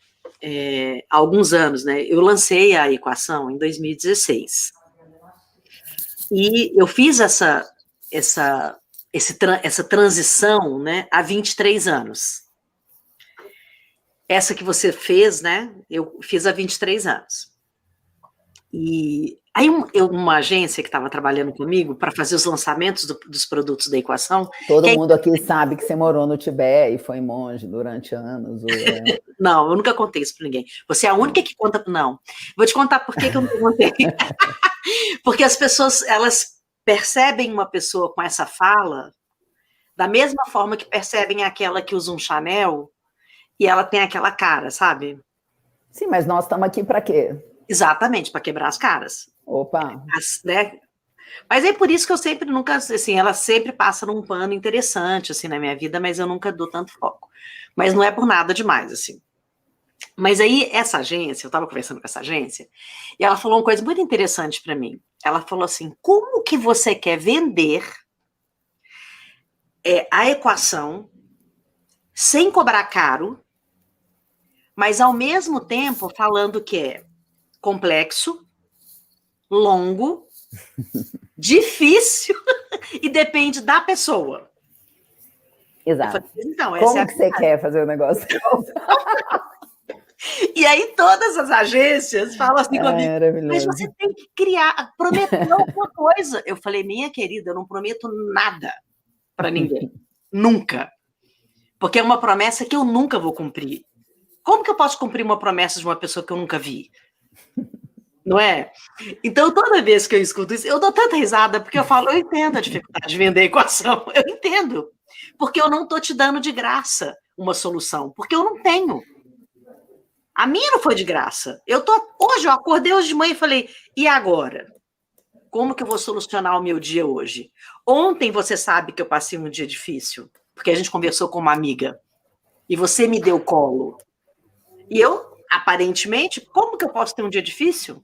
há alguns anos, né, eu lancei a equação em 2016. E eu fiz essa transição, né, há 23 anos. Essa que você fez, né, eu fiz há 23 anos. E aí uma agência que estava trabalhando comigo para fazer os lançamentos dos produtos da equação... Todo mundo aqui sabe que você morou no Tibete e foi monge durante anos. Não, eu nunca contei isso para ninguém. Você é a única que conta... Não. Vou te contar por que eu nunca contei. Porque as pessoas, elas percebem uma pessoa com essa fala da mesma forma que percebem aquela que usa um Chanel e ela tem aquela cara, sabe? Sim, mas nós estamos aqui para quê? Exatamente, para quebrar as caras. Opa! Né? Mas é por isso que eu sempre nunca, assim, ela sempre passa num pano interessante, assim, na minha vida, mas eu nunca dou tanto foco. Mas não é por nada demais, assim. Mas aí, essa agência, eu estava conversando com essa agência, e ela falou uma coisa muito interessante para mim. Ela falou assim, como que você quer vender a equação sem cobrar caro, mas ao mesmo tempo falando que é complexo, longo, difícil e depende da pessoa. Exato. Falei, então, como que você quer fazer o negócio? E aí todas as agências falam assim comigo, mas você tem que criar, prometer alguma coisa. Eu falei, minha querida, eu não prometo nada para ninguém. Nunca. Porque é uma promessa que eu nunca vou cumprir. Como que eu posso cumprir uma promessa de uma pessoa que eu nunca vi? Não é? Então, toda vez que eu escuto isso, eu dou tanta risada, porque eu falo, eu entendo a dificuldade de vender a equação, eu entendo. Porque eu não estou te dando de graça uma solução, porque eu não tenho. A minha não foi de graça. Hoje eu acordei hoje de manhã e falei, e agora? Como que eu vou solucionar o meu dia hoje? Ontem você sabe que eu passei um dia difícil, porque a gente conversou com uma amiga, e você me deu colo. E eu, aparentemente, como que eu posso ter um dia difícil?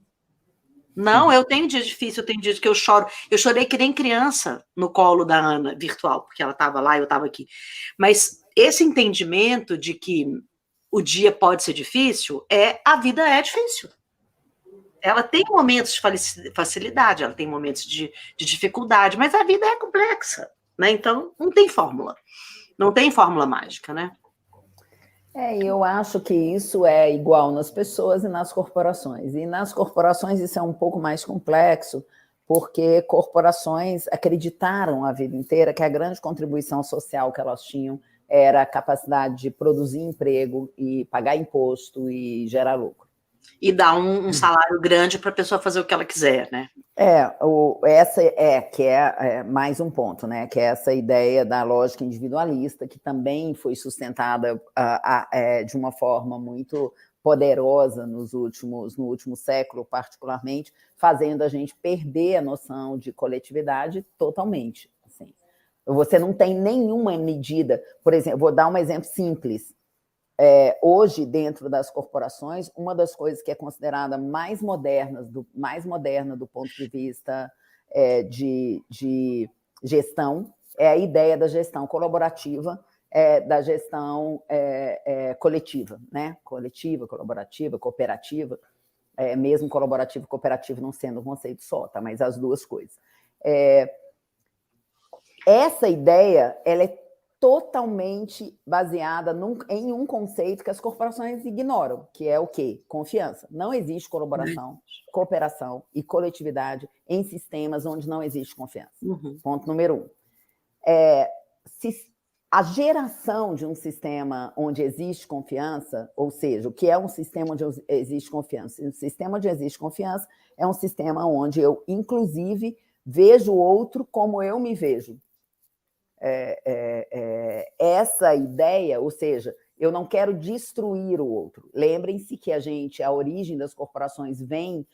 Não, eu tenho dia difícil, eu tenho dia que eu choro. Eu chorei que nem criança no colo da Ana, virtual, porque ela estava lá e eu estava aqui. Mas esse entendimento de que o dia pode ser difícil, a vida é difícil. Ela tem momentos de facilidade, ela tem momentos de dificuldade, mas a vida é complexa, né? Então, não tem fórmula. Não tem fórmula mágica, né? Eu acho que isso é igual nas pessoas e nas corporações. E nas corporações isso é um pouco mais complexo, porque corporações acreditaram a vida inteira que a grande contribuição social que elas tinham era a capacidade de produzir emprego e pagar imposto e gerar lucro. E dar um salário grande para a pessoa fazer o que ela quiser, né? Que é mais um ponto, né? Que é essa ideia da lógica individualista, que também foi sustentada de uma forma muito poderosa no último século, particularmente, fazendo a gente perder a noção de coletividade totalmente. Assim. Você não tem nenhuma medida, por exemplo, vou dar um exemplo simples. Hoje, dentro das corporações, uma das coisas que é considerada mais moderna do ponto de vista de gestão é a ideia da gestão colaborativa, da gestão coletiva, né? Coletiva, colaborativa, cooperativa, mesmo colaborativo e cooperativo não sendo um conceito só, tá? Mas as duas coisas. Essa ideia, ela é totalmente baseada em um conceito que as corporações ignoram, que é o quê? Confiança. Não existe colaboração, cooperação e coletividade em sistemas onde não existe confiança. Uhum. Ponto número 1. A geração de um sistema onde existe confiança, ou seja, o que é um sistema onde existe confiança? Um sistema onde existe confiança é um sistema onde eu, inclusive, vejo o outro como eu me vejo. Essa ideia, ou seja, eu não quero destruir o outro. Lembrem-se que a origem das corporações vem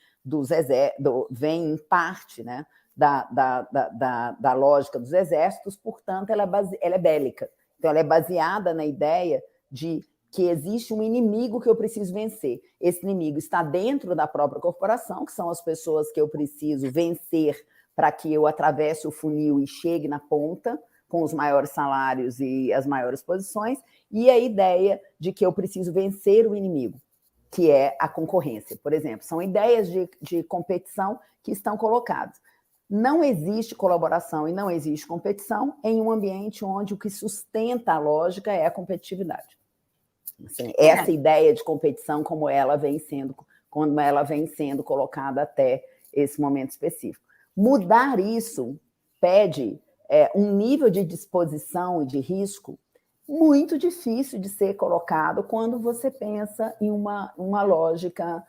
vem em parte, né, da lógica dos exércitos, portanto, ela é bélica. Então, ela é baseada na ideia de que existe um inimigo que eu preciso vencer. Esse inimigo está dentro da própria corporação, que são as pessoas que eu preciso vencer para que eu atravesse o funil e chegue na ponta, com os maiores salários e as maiores posições, e a ideia de que eu preciso vencer o inimigo, que é a concorrência, por exemplo. São ideias de competição que estão colocadas. Não existe colaboração e não existe competição em um ambiente onde o que sustenta a lógica é a competitividade. Assim, essa ideia de competição como ela vem sendo colocada até esse momento específico. Mudar isso pede um nível de disposição e de risco muito difícil de ser colocado quando você pensa em uma lógica,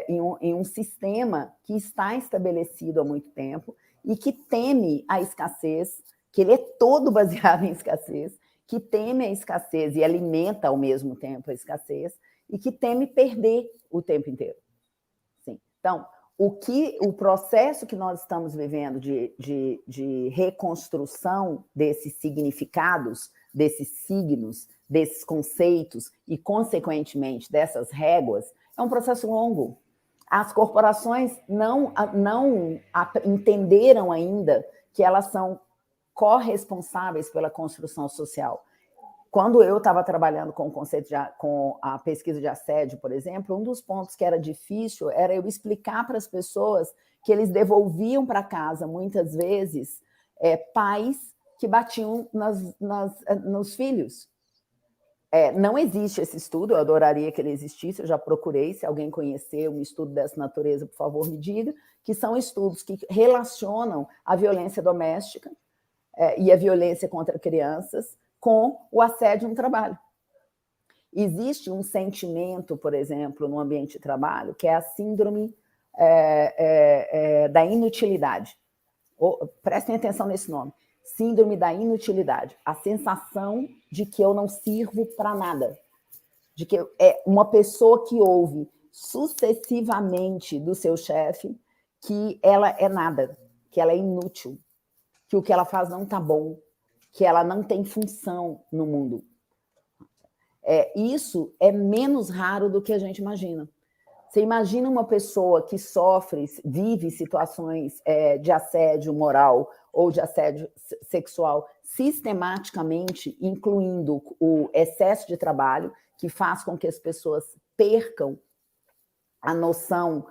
em um sistema que está estabelecido há muito tempo e que teme a escassez, que ele é todo baseado em escassez, que teme a escassez e alimenta ao mesmo tempo a escassez, e que teme perder o tempo inteiro. Sim. Então, o processo que nós estamos vivendo de reconstrução desses significados, desses signos, desses conceitos e, consequentemente, dessas réguas, é um processo longo. As corporações não entenderam ainda que elas são corresponsáveis pela construção social. Quando eu estava trabalhando com o conceito com a pesquisa de assédio, por exemplo, um dos pontos que era difícil era eu explicar para as pessoas que eles devolviam para casa, muitas vezes, pais que batiam nos filhos. Não existe esse estudo, eu adoraria que ele existisse, eu já procurei, se alguém conhecer um estudo dessa natureza, por favor, me diga, que são estudos que relacionam a violência doméstica e a violência contra crianças com o assédio no trabalho. Existe um sentimento, por exemplo, no ambiente de trabalho, que é a síndrome da inutilidade. Prestem atenção nesse nome. Síndrome da inutilidade. A sensação de que eu não sirvo para nada. De que é uma pessoa que ouve sucessivamente do seu chefe que ela é nada, que ela é inútil, que o que ela faz não está bom, que ela não tem função no mundo. Isso é menos raro do que a gente imagina. Você imagina uma pessoa que vive situações de assédio moral ou de assédio sexual sistematicamente, incluindo o excesso de trabalho, que faz com que as pessoas percam a noção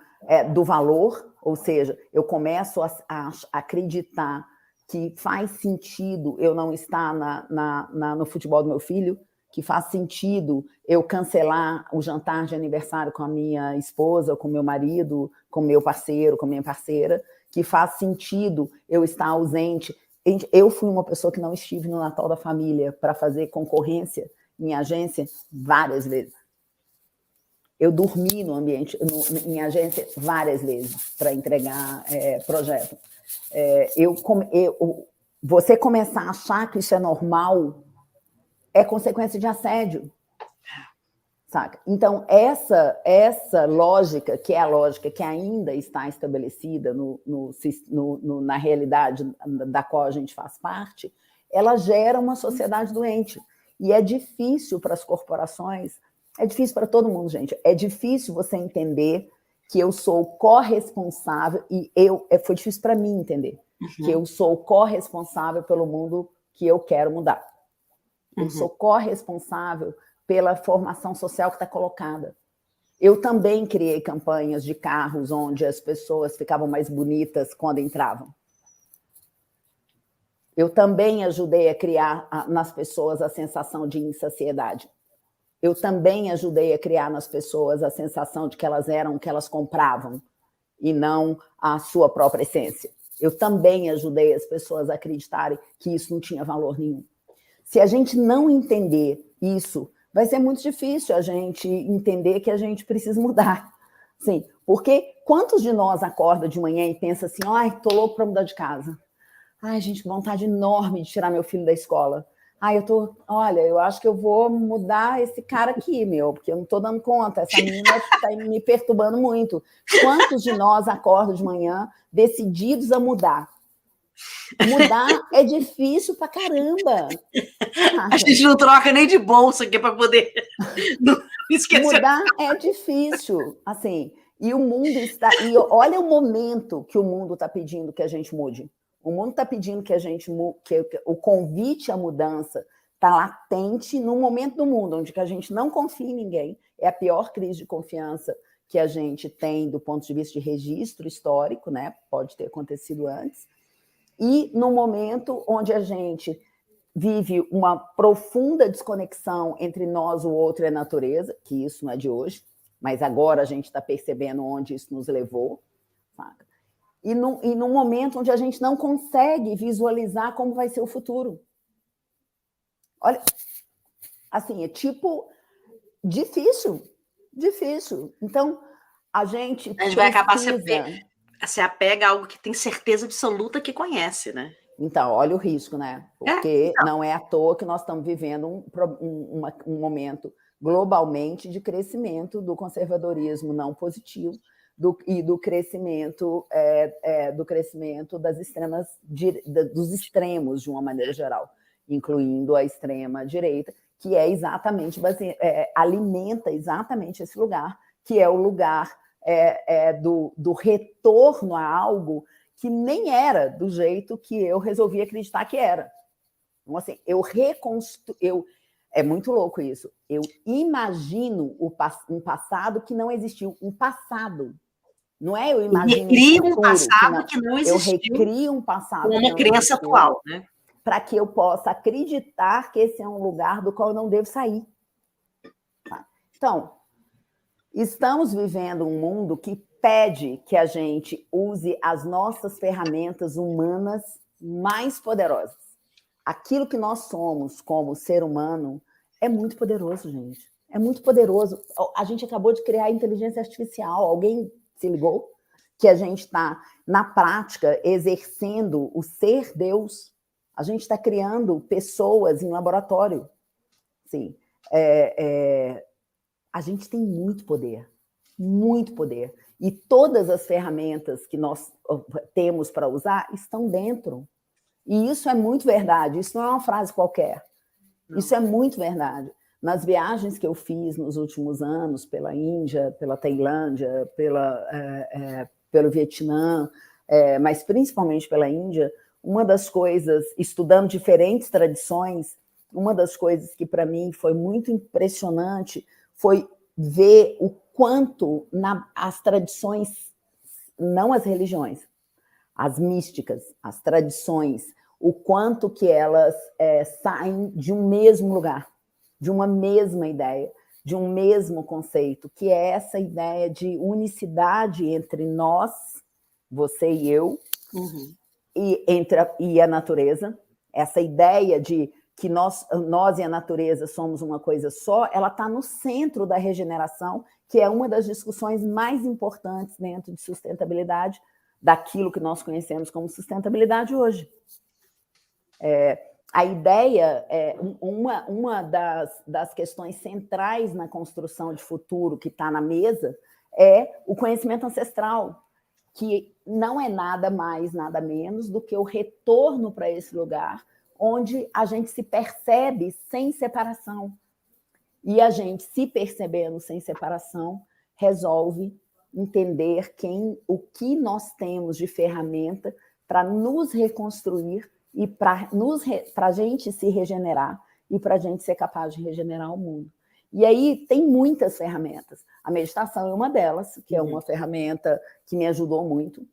do valor, ou seja, eu começo a acreditar que faz sentido eu não estar no futebol do meu filho, que faz sentido eu cancelar o jantar de aniversário com a minha esposa, com o meu marido, com o meu parceiro, com a minha parceira, que faz sentido eu estar ausente. Eu fui uma pessoa que não estive no Natal da família para fazer concorrência em agência várias vezes. Eu dormi em agência várias vezes para entregar projeto. Você começar a achar que isso é normal é consequência de assédio, saca? Então, essa lógica, que é a lógica que ainda está estabelecida na realidade da qual a gente faz parte, ela gera uma sociedade doente. E é difícil para as corporações, é difícil para todo mundo, gente, é difícil você entender que eu sou corresponsável, e foi difícil para mim entender, que eu sou corresponsável pelo mundo que eu quero mudar. Eu sou corresponsável pela formação social que está colocada. Eu também criei campanhas de carros onde as pessoas ficavam mais bonitas quando entravam. Eu também ajudei a criar nas pessoas a sensação de insaciedade. Eu também ajudei a criar nas pessoas a sensação de que elas eram o que elas compravam e não a sua própria essência. Eu também ajudei as pessoas a acreditarem que isso não tinha valor nenhum. Se a gente não entender isso, vai ser muito difícil a gente entender que a gente precisa mudar. Sim, porque quantos de nós acorda de manhã e pensa assim, ai, tô louco para mudar de casa. Ai, gente, que vontade enorme de tirar meu filho da escola. Ai, eu acho que eu vou mudar esse cara aqui, porque eu não tô dando conta, essa menina está me perturbando muito. Quantos de nós acordam de manhã decididos a mudar? Mudar é difícil pra caramba. A gente não troca nem de bolsa aqui para poder não esquecer. Mudar é difícil, assim, e o mundo está... E olha o momento que o mundo está pedindo que a gente mude. O mundo está pedindo que a gente... que o convite à mudança está latente no momento do mundo, onde que a gente não confia em ninguém. É a pior crise de confiança que a gente tem do ponto de vista de registro histórico, né? Pode ter acontecido antes. E no momento onde a gente vive uma profunda desconexão entre nós, o outro e a natureza, que isso não é de hoje, mas agora a gente está percebendo onde isso nos levou, saca? E num momento onde a gente não consegue visualizar como vai ser o futuro. Olha, assim, é tipo difícil. Então, a gente vai acabar se apega a algo que tem certeza absoluta que conhece, né? Então, olha o risco, né? Porque não é à toa que nós estamos vivendo um momento globalmente de crescimento do conservadorismo não positivo e do crescimento dos extremos, de uma maneira geral, incluindo a extrema direita, que é exatamente alimenta exatamente esse lugar, que é o lugar do retorno a algo que nem era do jeito que eu resolvi acreditar que era. Então, assim, é muito louco isso. Eu imagino um passado que não existiu, um passado. Não é eu imagino recrio um passado que não existiu. Eu recrio um passado com uma crença atual, né? Para que eu possa acreditar que esse é um lugar do qual eu não devo sair. Então, estamos vivendo um mundo que pede que a gente use as nossas ferramentas humanas mais poderosas. Aquilo que nós somos como ser humano é muito poderoso, gente. É muito poderoso. A gente acabou de criar a inteligência artificial. Alguém se ligou? Que a gente está, na prática, exercendo o ser Deus. A gente está criando pessoas em laboratório. Sim. A gente tem muito poder. Muito poder. E todas as ferramentas que nós temos para usar estão dentro. E isso é muito verdade. Isso não é uma frase qualquer. Não. Isso é muito verdade. Nas viagens que eu fiz nos últimos anos, pela Índia, pela Tailândia, pelo Vietnã, mas principalmente pela Índia, uma das coisas, estudando diferentes tradições, uma das coisas que para mim foi muito impressionante foi ver o quanto as tradições, não as religiões, as místicas, as tradições, o quanto que elas saem de um mesmo lugar, de uma mesma ideia, de um mesmo conceito, que é essa ideia de unicidade entre nós, você e eu, e a natureza, essa ideia de que nós e a natureza somos uma coisa só, ela está no centro da regeneração, que é uma das discussões mais importantes dentro de sustentabilidade, daquilo que nós conhecemos como sustentabilidade hoje. A ideia, uma das questões centrais na construção de futuro que está na mesa é o conhecimento ancestral, que não é nada mais, nada menos do que o retorno para esse lugar onde a gente se percebe sem separação. E a gente, se percebendo sem separação, resolve entender o que nós temos de ferramenta para nos reconstruir e para a gente se regenerar e para a gente ser capaz de regenerar o mundo. E aí tem muitas ferramentas. A meditação é uma delas, que é uma ferramenta que me ajudou muito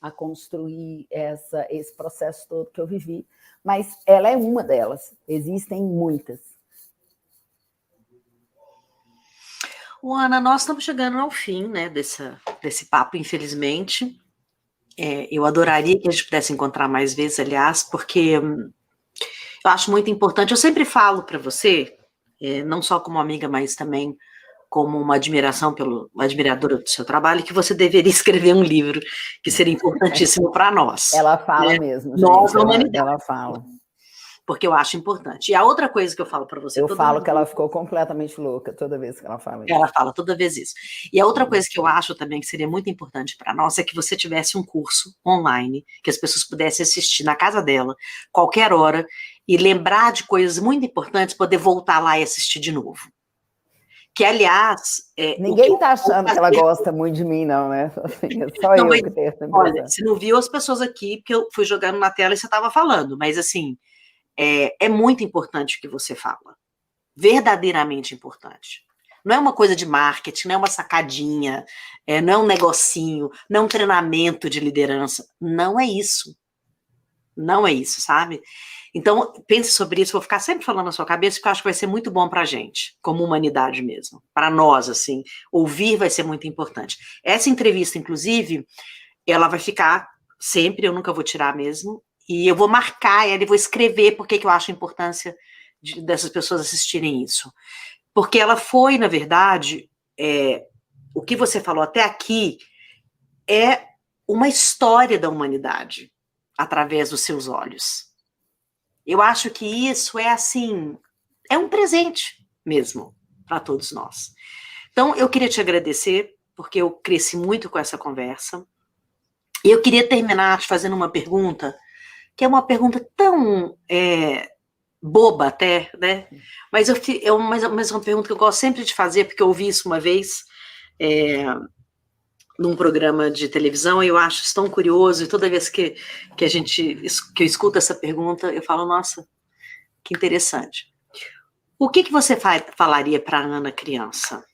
a construir esse processo todo que eu vivi, mas ela é uma delas, existem muitas. Ana, nós estamos chegando ao fim, né, desse papo, infelizmente. Eu adoraria que a gente pudesse encontrar mais vezes, aliás, porque eu acho muito importante. Eu sempre falo para você, não só como amiga, mas também como uma admiradora do seu trabalho, que você deveria escrever um livro que seria importantíssimo para nós. Ela fala mesmo, gente. Nós, a humanidade. Ela fala. porque eu acho importante. E a outra coisa que eu falo para você... Eu falo que ela ficou completamente louca toda vez que ela fala isso. Ela fala toda vez isso. E a outra coisa que eu acho também que seria muito importante para nós é que você tivesse um curso online, que as pessoas pudessem assistir na casa dela, qualquer hora, e lembrar de coisas muito importantes, poder voltar lá e assistir de novo. Que, aliás... Ninguém está achando que ela gosta muito de mim, não, né? É só não, eu que tenho essa impressão. Olha, você não viu as pessoas aqui, porque eu fui jogando na tela e você estava falando, mas, assim, é muito importante o que você fala. Verdadeiramente importante. Não é uma coisa de marketing, não é uma sacadinha, não é um negocinho, não é um treinamento de liderança. Não é isso. Não é isso, sabe? Então, pense sobre isso, vou ficar sempre falando na sua cabeça, porque eu acho que vai ser muito bom pra gente, como humanidade mesmo. Para nós, assim, ouvir vai ser muito importante. Essa entrevista, inclusive, ela vai ficar sempre, eu nunca vou tirar mesmo, e eu vou marcar ela e vou escrever porque que eu acho a importância dessas pessoas assistirem isso. Porque ela foi, na verdade, o que você falou até aqui é uma história da humanidade através dos seus olhos. Eu acho que isso é assim, é um presente mesmo para todos nós. Então, eu queria te agradecer, porque eu cresci muito com essa conversa. E eu queria terminar te fazendo uma pergunta, que é uma pergunta tão boba até, né? Mas é uma pergunta que eu gosto sempre de fazer, porque eu ouvi isso uma vez num programa de televisão, e eu acho isso tão curioso, e toda vez que eu escuto essa pergunta, eu falo, nossa, que interessante. O que você falaria para a Ana criança?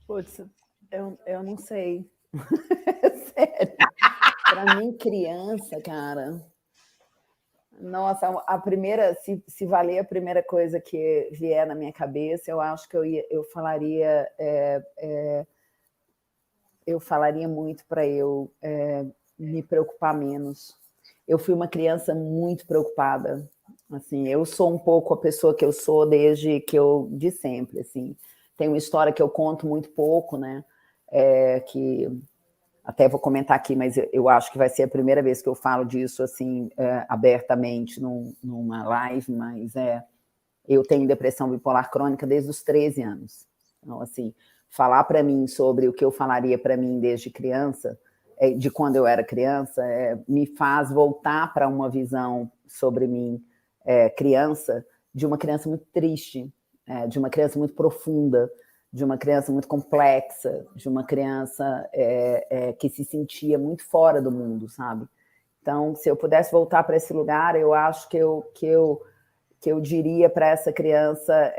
Putz, eu não sei. Sério. Para mim, criança, cara... Nossa, a primeira, se valer a primeira coisa que vier na minha cabeça, eu acho que eu falaria muito para eu me preocupar menos. Eu fui uma criança muito preocupada. Assim, eu sou um pouco a pessoa que eu sou de sempre. Assim. Tem uma história que eu conto muito pouco, né? Que até vou comentar aqui, mas eu acho que vai ser a primeira vez que eu falo disso assim abertamente numa live, mas eu tenho depressão bipolar crônica desde os 13 anos. Então, assim, falar para mim sobre o que eu falaria para mim desde criança, de quando eu era criança, me faz voltar para uma visão sobre mim, criança, de uma criança muito triste, de uma criança muito profunda, de uma criança muito complexa, de uma criança que se sentia muito fora do mundo, sabe? Então, se eu pudesse voltar para esse lugar, eu acho que eu diria para essa criança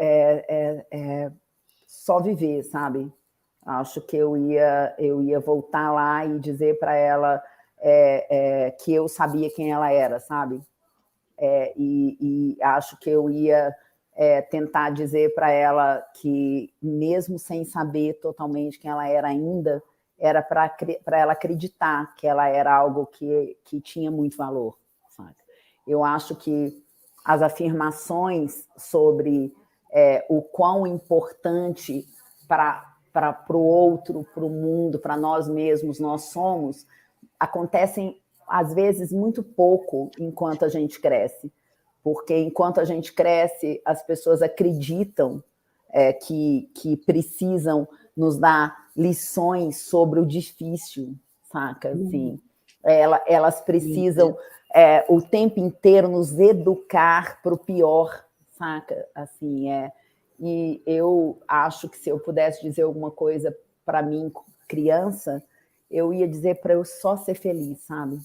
só viver, sabe? Acho que eu ia voltar lá e dizer para ela que eu sabia quem ela era, sabe? E acho que eu ia tentar dizer para ela que, mesmo sem saber totalmente quem ela era ainda, era para ela acreditar que ela era algo que tinha muito valor, sabe? Eu acho que as afirmações sobre o quão importante para o outro, para o mundo, para nós mesmos, nós somos, acontecem, às vezes, muito pouco enquanto a gente cresce. Porque enquanto a gente cresce, as pessoas acreditam que precisam nos dar lições sobre o difícil, saca? Assim, elas precisam o tempo inteiro nos educar para o pior, saca? Assim, e eu acho que se eu pudesse dizer alguma coisa para mim, criança, eu ia dizer para eu só ser feliz, sabe?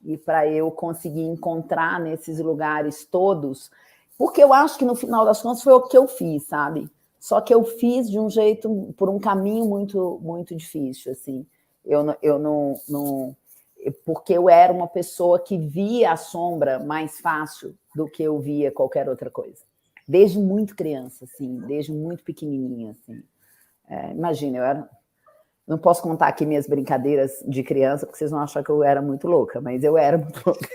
E para eu conseguir encontrar nesses lugares todos, porque eu acho que no final das contas foi o que eu fiz, sabe? Só que eu fiz de um jeito, por um caminho muito, muito difícil, assim. Eu não porque eu era uma pessoa que via a sombra mais fácil do que eu via qualquer outra coisa. Desde muito criança, assim, desde muito pequenininha, assim. Imagina, eu era... Não posso contar aqui minhas brincadeiras de criança, porque vocês vão achar que eu era muito louca, mas eu era muito louca.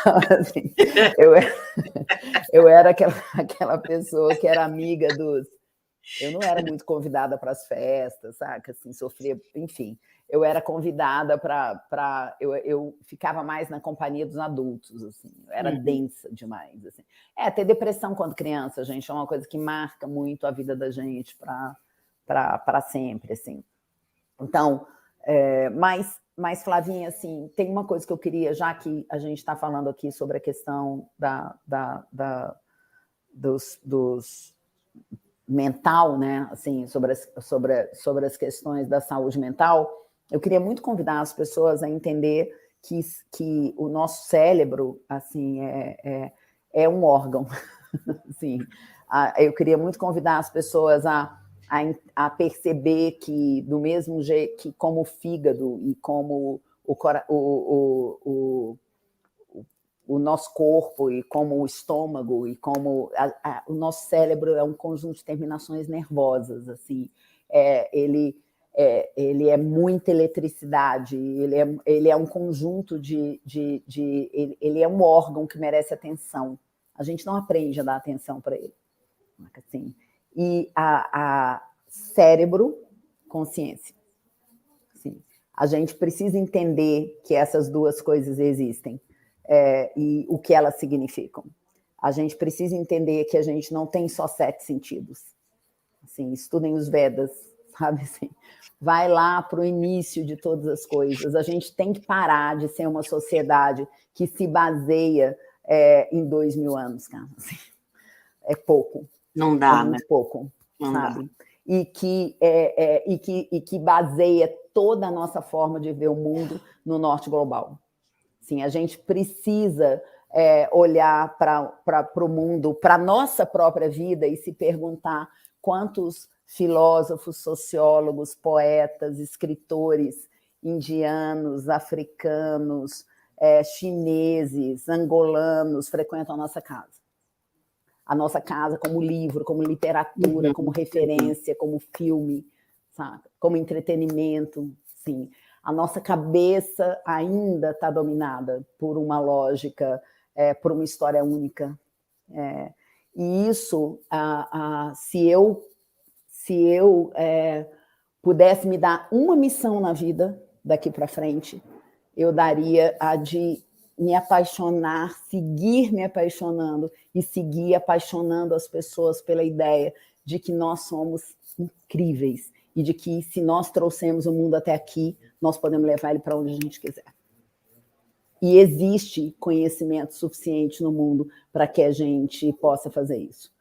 Então, assim, eu era aquela pessoa que era amiga Eu não era muito convidada para as festas, saca? Assim, sofria, enfim. Eu era convidada para... Eu ficava mais na companhia dos adultos, assim. Eu era densa demais, assim. Ter depressão quando criança, gente, é uma coisa que marca muito a vida da gente para sempre, assim. Então, mas, Flavinha, assim, tem uma coisa que eu queria, já que a gente está falando aqui sobre a questão dos mental, né? Assim, sobre as questões da saúde mental, eu queria muito convidar as pessoas a entender que o nosso cérebro, assim, é um órgão. Assim, eu queria muito convidar as pessoas a perceber que, do mesmo jeito que como o fígado e como o nosso corpo e como o estômago e como o nosso cérebro é um conjunto de terminações nervosas, assim, ele é muita eletricidade, ele é um conjunto ele é um órgão que merece atenção. A gente não aprende a dar atenção para ele, assim. E a cérebro, consciência. Assim, a gente precisa entender que essas duas coisas existem. E o que elas significam. A gente precisa entender que a gente não tem só 7 sentidos. Assim, estudem os Vedas, sabe? Assim, vai lá para o início de todas as coisas. A gente tem que parar de ser uma sociedade que se baseia em 2000 anos, cara. Assim, é pouco. Não dá, é muito pouco, não sabe? Dá. E que baseia toda a nossa forma de ver o mundo no norte global. Sim, a gente precisa olhar para o mundo, para a nossa própria vida e se perguntar quantos filósofos, sociólogos, poetas, escritores indianos, africanos, chineses, angolanos frequentam a nossa casa. A nossa casa como livro, como literatura, como referência, como filme, sabe? Como entretenimento, sim. A nossa cabeça ainda está dominada por uma lógica, por uma história única. E isso, se eu pudesse me dar uma missão na vida, daqui para frente, eu daria a de me apaixonar, seguir me apaixonando e seguir apaixonando as pessoas pela ideia de que nós somos incríveis e de que, se nós trouxemos o mundo até aqui, nós podemos levar ele para onde a gente quiser. E existe conhecimento suficiente no mundo para que a gente possa fazer isso.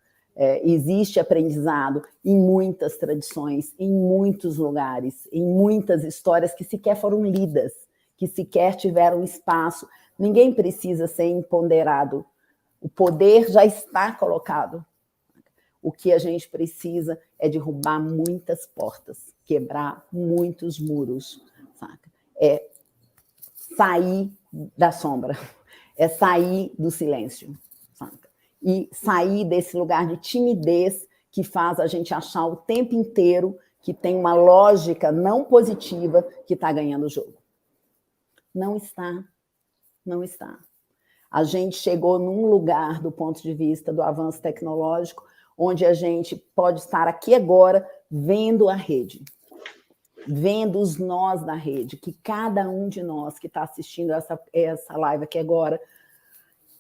Existe aprendizado em muitas tradições, em muitos lugares, em muitas histórias que sequer foram lidas, que sequer tiveram espaço. Ninguém precisa ser empoderado. O poder já está colocado. O que a gente precisa é derrubar muitas portas, quebrar muitos muros, saca? É sair da sombra, é sair do silêncio, saca? E sair desse lugar de timidez que faz a gente achar o tempo inteiro que tem uma lógica não positiva que está ganhando o jogo. Não está. Não está. A gente chegou num lugar, do ponto de vista do avanço tecnológico, onde a gente pode estar aqui agora vendo a rede, vendo os nós da rede, que cada um de nós que está assistindo essa live aqui agora,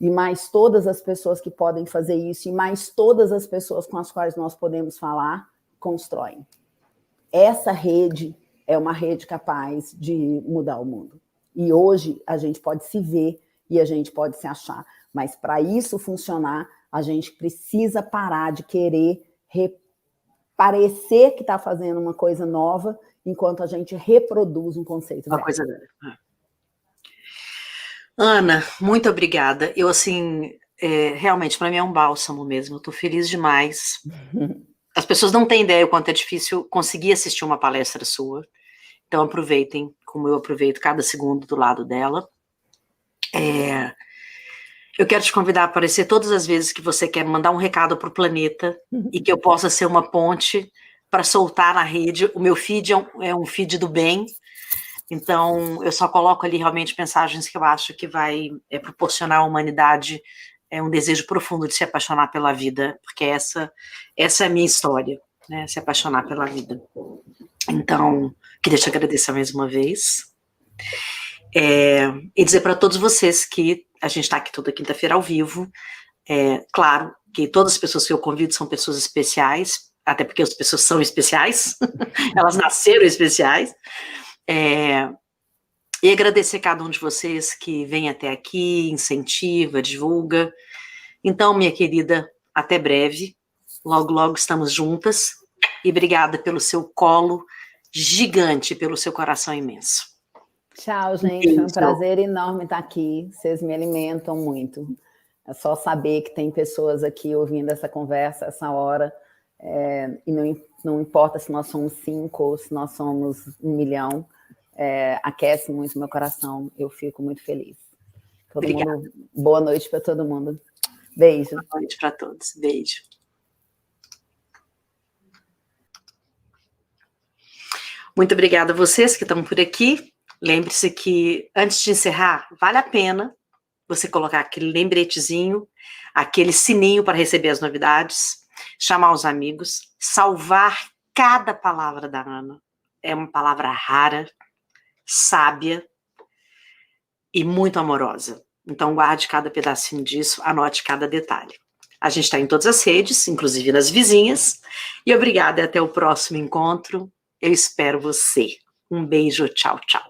e mais todas as pessoas que podem fazer isso, e mais todas as pessoas com as quais nós podemos falar, constroem. Essa rede é uma rede capaz de mudar o mundo. E hoje a gente pode se ver e a gente pode se achar. Mas para isso funcionar, a gente precisa parar de querer parecer que está fazendo uma coisa nova, enquanto a gente reproduz um conceito velho. Uma coisa velha. Ana, muito obrigada. Eu, assim, realmente, para mim é um bálsamo mesmo. Eu estou feliz demais. As pessoas não têm ideia o quanto é difícil conseguir assistir uma palestra sua. Então, aproveitem, como eu aproveito cada segundo do lado dela. Eu quero te convidar a aparecer todas as vezes que você quer mandar um recado para o planeta e que eu possa ser uma ponte para soltar na rede. O meu feed é um feed do bem, então eu só coloco ali realmente mensagens que eu acho que vai proporcionar à humanidade um desejo profundo de se apaixonar pela vida, porque essa é a minha história. né? Se apaixonar pela vida. Então, queria te agradecer mais uma vez. E dizer para todos vocês que a gente está aqui toda quinta-feira ao vivo. Claro que todas as pessoas que eu convido são pessoas especiais, até porque as pessoas são especiais, elas nasceram especiais. E agradecer a cada um de vocês que vem até aqui, incentiva, divulga. Então, minha querida, até breve. Logo, logo estamos juntas. E obrigada pelo seu colo gigante, pelo seu coração imenso. Tchau, gente. Foi um prazer enorme estar aqui. Vocês me alimentam muito. É só saber que tem pessoas aqui ouvindo essa conversa, essa hora. E não importa se nós somos 5 ou se nós somos 1 milhão. Aquece muito meu coração. Eu fico muito feliz. Boa noite para todo mundo. Beijo. Boa noite para todos. Beijo. Muito obrigada a vocês que estão por aqui. Lembre-se que, antes de encerrar, vale a pena você colocar aquele lembretezinho, aquele sininho para receber as novidades, chamar os amigos, salvar cada palavra da Ana. É uma palavra rara, sábia e muito amorosa. Então, guarde cada pedacinho disso, anote cada detalhe. A gente está em todas as redes, inclusive nas vizinhas. E obrigada e até o próximo encontro. Eu espero você. Um beijo, tchau, tchau.